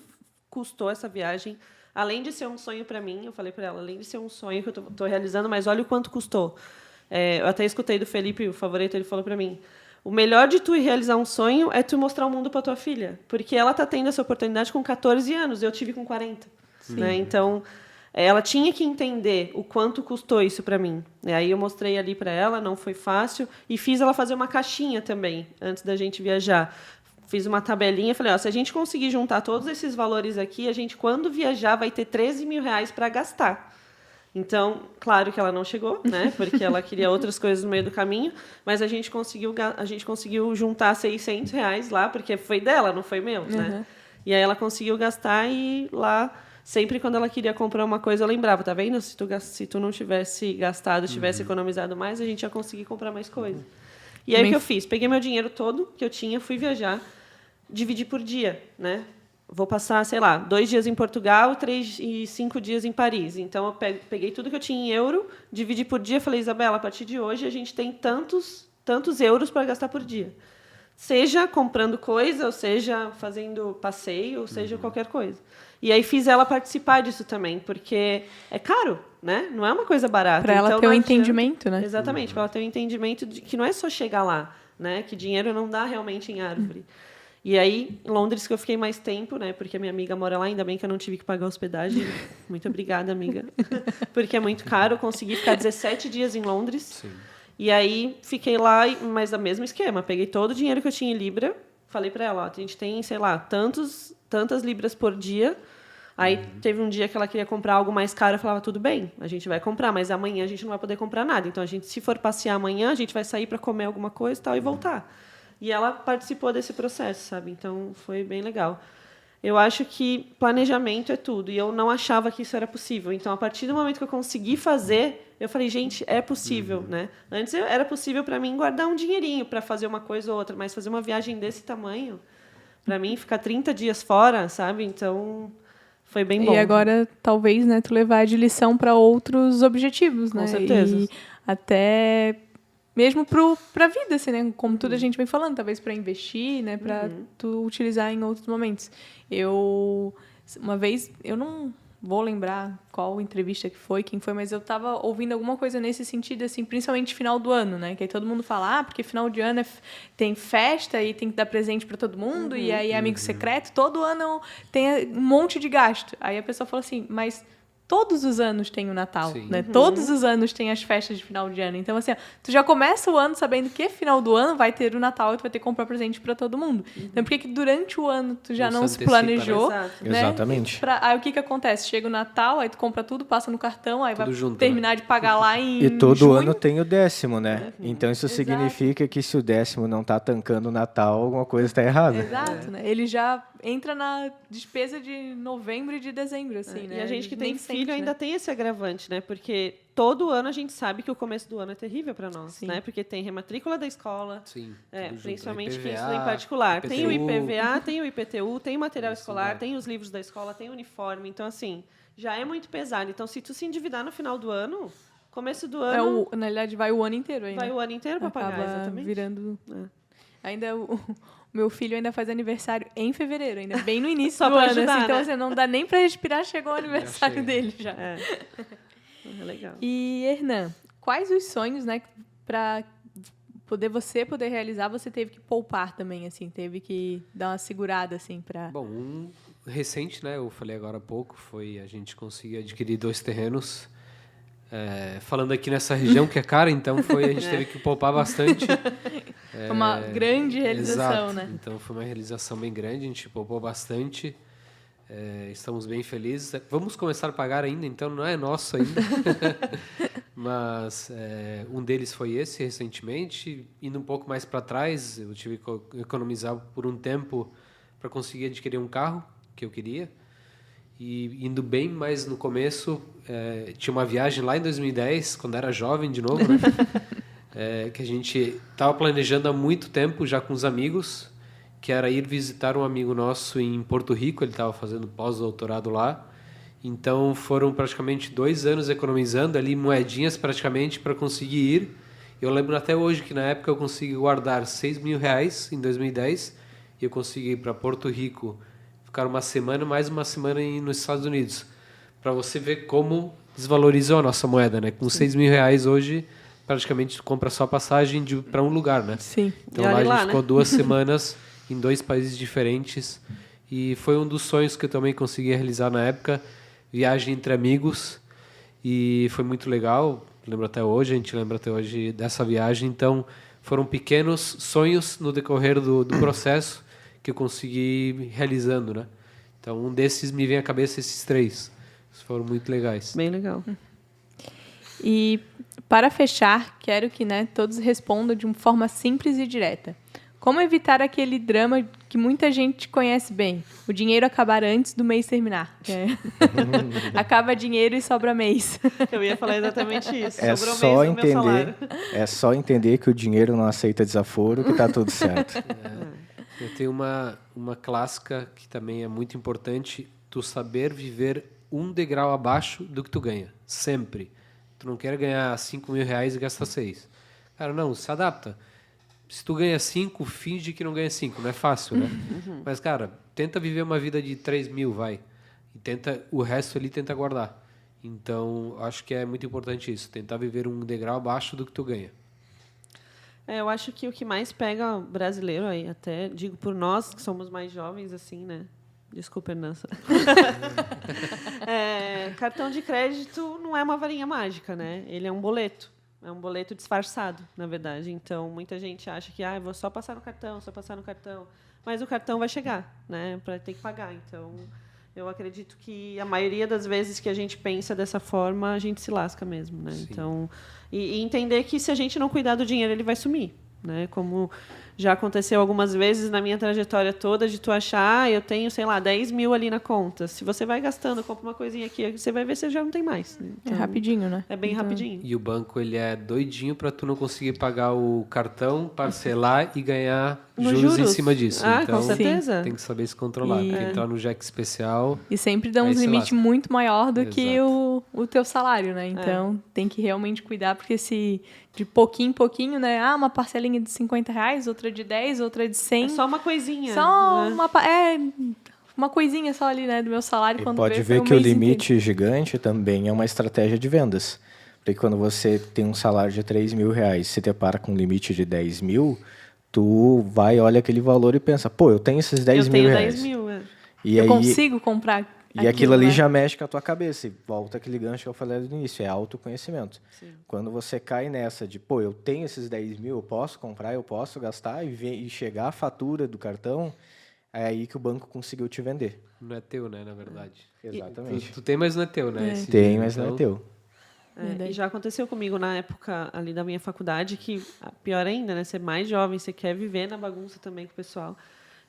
custou essa viagem. Além de ser um sonho para mim, eu falei para ela, além de ser um sonho que eu estou realizando, mas olha o quanto custou. Eu até escutei do Felipe, o Favoreto, ele falou para mim, o melhor de tu ir realizar um sonho é tu mostrar o mundo para tua filha, porque ela está tendo essa oportunidade com 14 anos, eu tive com 40. Né? Então, ela tinha que entender o quanto custou isso para mim. E aí eu mostrei ali para ela, não foi fácil, e fiz ela fazer uma caixinha também, antes da gente viajar. Fiz uma tabelinha, falei, se a gente conseguir juntar todos esses valores aqui, a gente, quando viajar, vai ter 13 mil reais para gastar. Então, claro que ela não chegou, né? Porque ela queria outras coisas no meio do caminho, mas a gente conseguiu juntar 600 reais lá, porque foi dela, não foi meu, né? E aí ela conseguiu gastar e lá, sempre quando ela queria comprar uma coisa, eu lembrava, tá vendo? Se tu não tivesse gastado, tivesse economizado mais, a gente ia conseguir comprar mais coisa. E aí o que eu fiz? Peguei meu dinheiro todo que eu tinha, fui viajar, dividi por dia, né? Vou passar, 2 dias em Portugal, 3 e 5 dias em Paris. Então, eu peguei tudo que eu tinha em euro, dividi por dia, falei, Isabela, a partir de hoje a gente tem tantos euros para gastar por dia. Seja comprando coisa, ou seja fazendo passeio, ou seja qualquer coisa. E aí fiz ela participar disso também, porque é caro, né? Não é uma coisa barata. Para ela ter um entendimento, né? Exatamente, para ela ter um entendimento de que não é só chegar lá, né? Que dinheiro não dá realmente em árvore. E aí, em Londres, que eu fiquei mais tempo, né? Porque a minha amiga mora lá, ainda bem que eu não tive que pagar hospedagem. Muito obrigada, amiga. Porque é muito caro, eu consegui ficar 17 dias em Londres. Sim. E aí, fiquei lá, mas no mesmo esquema. Peguei todo o dinheiro que eu tinha em Libra, falei para ela, a gente tem, tantas libras por dia. Aí, teve um dia que ela queria comprar algo mais caro, eu falava, tudo bem, a gente vai comprar, mas amanhã a gente não vai poder comprar nada. Então, se for passear amanhã, a gente vai sair para comer alguma coisa e tal, e voltar. E ela participou desse processo, sabe? Então, foi bem legal. eu acho que planejamento é tudo. E eu não achava que isso era possível. Então, a partir do momento que eu consegui fazer, eu falei, gente, é possível, né? Antes era possível para mim guardar um dinheirinho para fazer uma coisa ou outra, mas fazer uma viagem desse tamanho, para mim, ficar 30 dias fora, sabe? Então, foi bem bom. E agora, talvez, né, tu levar de lição para outros objetivos, né? Com certeza. E até mesmo para a vida, assim, né? Como tudo a gente vem falando, talvez para investir, né? Para tu utilizar em outros momentos. Uma vez, eu não vou lembrar qual entrevista que foi, quem foi, mas eu estava ouvindo alguma coisa nesse sentido, assim, principalmente final do ano, né? Que aí todo mundo fala, porque final de ano tem festa e tem que dar presente para todo mundo, e aí amigo secreto, todo ano tem um monte de gasto. Aí a pessoa falou assim, mas todos os anos tem o Natal, né? Todos os anos tem as festas de final de ano. Então, assim, ó, tu já começa o ano sabendo que final do ano vai ter o Natal e tu vai ter que comprar presente para todo mundo. Então, por que durante o ano tu já não se planejou? Né? Exatamente. Aí o que acontece? Chega o Natal, aí tu compra tudo, passa no cartão, aí tudo vai junto, terminar de pagar lá em E todo junho. ano tem o 10º, né? Então, isso significa que se o 10º não tá tancando o Natal, alguma coisa está errada. Exato, né? Ele já entra na despesa de novembro e de dezembro, assim, né? E a gente que tem filho sente, ainda tem esse agravante, né? Porque todo ano a gente sabe que o começo do ano é terrível para nós, né? Porque tem rematrícula da escola, principalmente quem estuda em particular. IPTU. Tem o IPVA, tem o IPTU, tem o material escolar, tem os livros da escola, tem o uniforme. Então, assim, já é muito pesado. Então, se tu se endividar no final do ano, começo do ano... na realidade, vai o ano inteiro ainda. Vai o ano inteiro para pagar, exatamente. Virando... Ainda o meu filho ainda faz aniversário em fevereiro, ainda bem no início do ano. Ajudar, assim, então, né? assim, não dá nem para respirar, chegou o aniversário dele já. É legal. E, Hernan, quais os sonhos, né, para você poder realizar, você teve que poupar também, assim, teve que dar uma segurada, assim, para... Bom, um recente, né, eu falei agora há pouco, foi a gente conseguir adquirir 2 terrenos. Falando aqui nessa região que é cara, então a gente teve que poupar bastante. Foi uma grande realização, exato. né? Então foi uma realização bem grande, a gente poupou bastante. Estamos bem felizes. Vamos começar a pagar ainda, então não é nosso ainda. Mas um deles foi esse recentemente. Indo um pouco mais para trás, eu tive que economizar por um tempo para conseguir adquirir um carro que eu queria. E indo bem mais no começo, tinha uma viagem lá em 2010, quando era jovem de novo, né? Que a gente estava planejando há muito tempo, já com os amigos, que era ir visitar um amigo nosso em Porto Rico, ele estava fazendo pós-doutorado lá. Então foram praticamente 2 anos economizando ali moedinhas praticamente para conseguir ir. Eu lembro até hoje que na época eu consegui guardar R$6.000 em 2010 e eu consegui ir para Porto Rico, ficar uma semana, mais uma semana nos Estados Unidos, para você ver como desvalorizou a nossa moeda, né? Com R$6.000 hoje, praticamente compra só passagem para um lugar, né? Sim. Então lá a gente ficou 2 semanas em 2 países diferentes e foi um dos sonhos que eu também consegui realizar na época, viagem entre amigos, e foi muito legal. Lembro até hoje, a gente lembra até hoje dessa viagem. Então foram pequenos sonhos no decorrer do processo que eu consegui realizando, né? Então, um desses me vem à cabeça esses 3. Eles foram muito legais. Bem legal. E, para fechar, quero que, né, todos respondam de uma forma simples e direta. Como evitar aquele drama que muita gente conhece bem? O dinheiro acabar antes do mês terminar. Acaba dinheiro e sobra mês. Eu ia falar exatamente isso. Sobrou mês do meu salário. É só entender que o dinheiro não aceita desaforo, que está tudo certo. Eu tenho uma clássica que também é muito importante, tu saber viver um degrau abaixo do que tu ganha, sempre. Tu não quer ganhar R$5.000 e gastar 6. Cara, não, se adapta. Se tu ganha 5, finge que não ganha 5, não é fácil, né? Mas, cara, tenta viver uma vida de 3.000, vai. E o resto ali tenta guardar. Então, acho que é muito importante isso, tentar viver um degrau abaixo do que tu ganha. Eu acho que o que mais pega brasileiro, aí até digo por nós, que somos mais jovens, assim, né? Desculpa, Hernança. Cartão de crédito não é uma varinha mágica, né? Ele é um boleto. É um boleto disfarçado, na verdade. Então, muita gente acha que eu vou só passar no cartão, Mas o cartão vai chegar, né? Para ter que pagar. Então, eu acredito que a maioria das vezes que a gente pensa dessa forma, a gente se lasca mesmo, né? Sim. Então, e entender que se a gente não cuidar do dinheiro, ele vai sumir, né? Como já aconteceu algumas vezes na minha trajetória toda de tu achar, eu tenho, sei lá, 10 mil ali na conta. Se você vai gastando, compra uma coisinha aqui, você vai ver se você já não tem mais. Então, é rapidinho, né? É bem rapidinho. E o banco, ele é doidinho para tu não conseguir pagar o cartão, parcelar e ganhar juros em cima disso. Então, com certeza. Tem que saber se controlar. Tem que entrar no Jack especial. E sempre dá uns limites muito maior do que o teu salário, né? Então, tem que realmente cuidar, porque se de pouquinho em pouquinho, né? Uma parcelinha de R$50, outra de 10, outra de 100. É só uma coisinha. Só uma coisinha só ali, né? Do meu salário. E pode ver que o limite gigante também é uma estratégia de vendas. Porque quando você tem um salário de R$3.000, se depara com um limite de 10 mil, tu vai, olha aquele valor e pensa, pô, eu tenho esses 10 mil reais. 10 mil, E eu consigo comprar. E aquilo ali, né, já mexe com a tua cabeça. E volta aquele gancho que eu falei no início, é autoconhecimento. Sim. Quando você cai nessa de, pô, eu tenho esses 10 mil, eu posso comprar, eu posso gastar, e chegar a fatura do cartão, é aí que o banco conseguiu te vender. Não é teu, né, na verdade. Exatamente. Tu tem, mas não é teu, né? Tem, mas não é teu. E já aconteceu comigo na época ali da minha faculdade, que pior ainda, né? Você é mais jovem, você quer viver na bagunça também com o pessoal,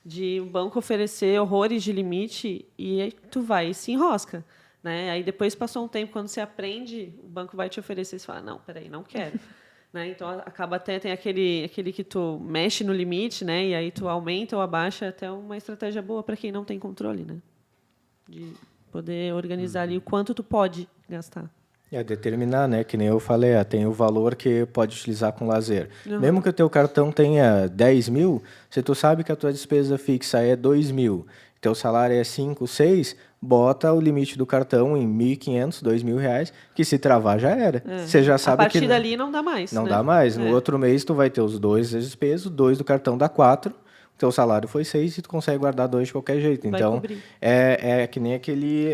de o banco oferecer horrores de limite e aí tu vai e se enrosca, né? Aí depois passou um tempo, quando você aprende, o banco vai te oferecer e você fala, não, peraí, não quero. Né? Então, acaba até, tem aquele que tu mexe no limite, né? E aí tu aumenta ou abaixa, até uma estratégia boa para quem não tem controle, né? De poder organizar ali o quanto tu pode gastar. É determinar, né? Que nem eu falei, tem o valor que pode utilizar com lazer. Mesmo que o teu cartão tenha 10 mil, se tu sabe que a tua despesa fixa é 2 mil, teu salário é 5, 6, bota o limite do cartão em 1.500, 2.000 reais, que se travar já era. Você já sabe que... A partir dali não dá mais. Não dá mais. No outro mês tu vai ter os 2 das despesas, 2 do cartão dá 4, teu salário foi 6 e tu consegue guardar 2 de qualquer jeito. Vai então, cobrir. é que nem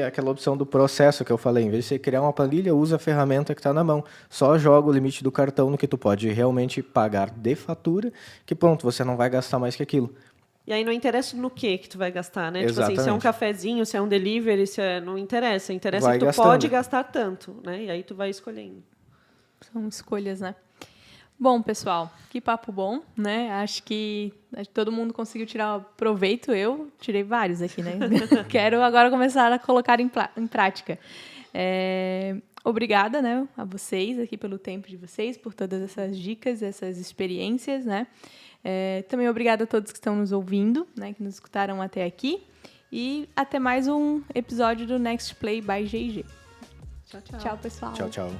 aquela opção do processo que eu falei. Em vez de você criar uma planilha, usa a ferramenta que está na mão. Só joga o limite do cartão no que tu pode realmente pagar de fatura, que pronto, você não vai gastar mais que aquilo. E aí não interessa no que tu vai gastar, né? Exatamente. Tipo assim, se é um cafezinho, se é um delivery, não interessa. Interessa vai que tu gastando. pode gastar tanto, né? E aí tu vai escolhendo. São escolhas, né? Bom, pessoal, que papo bom, né? Acho que todo mundo conseguiu tirar proveito. Eu tirei vários aqui, né? Quero agora começar a colocar em prática. Obrigada, né, a vocês aqui pelo tempo de vocês, por todas essas dicas, essas experiências, né? Também obrigada a todos que estão nos ouvindo, né, que nos escutaram até aqui. E até mais um episódio do Next Play by GG. Tchau, tchau. Tchau, pessoal. Tchau, tchau.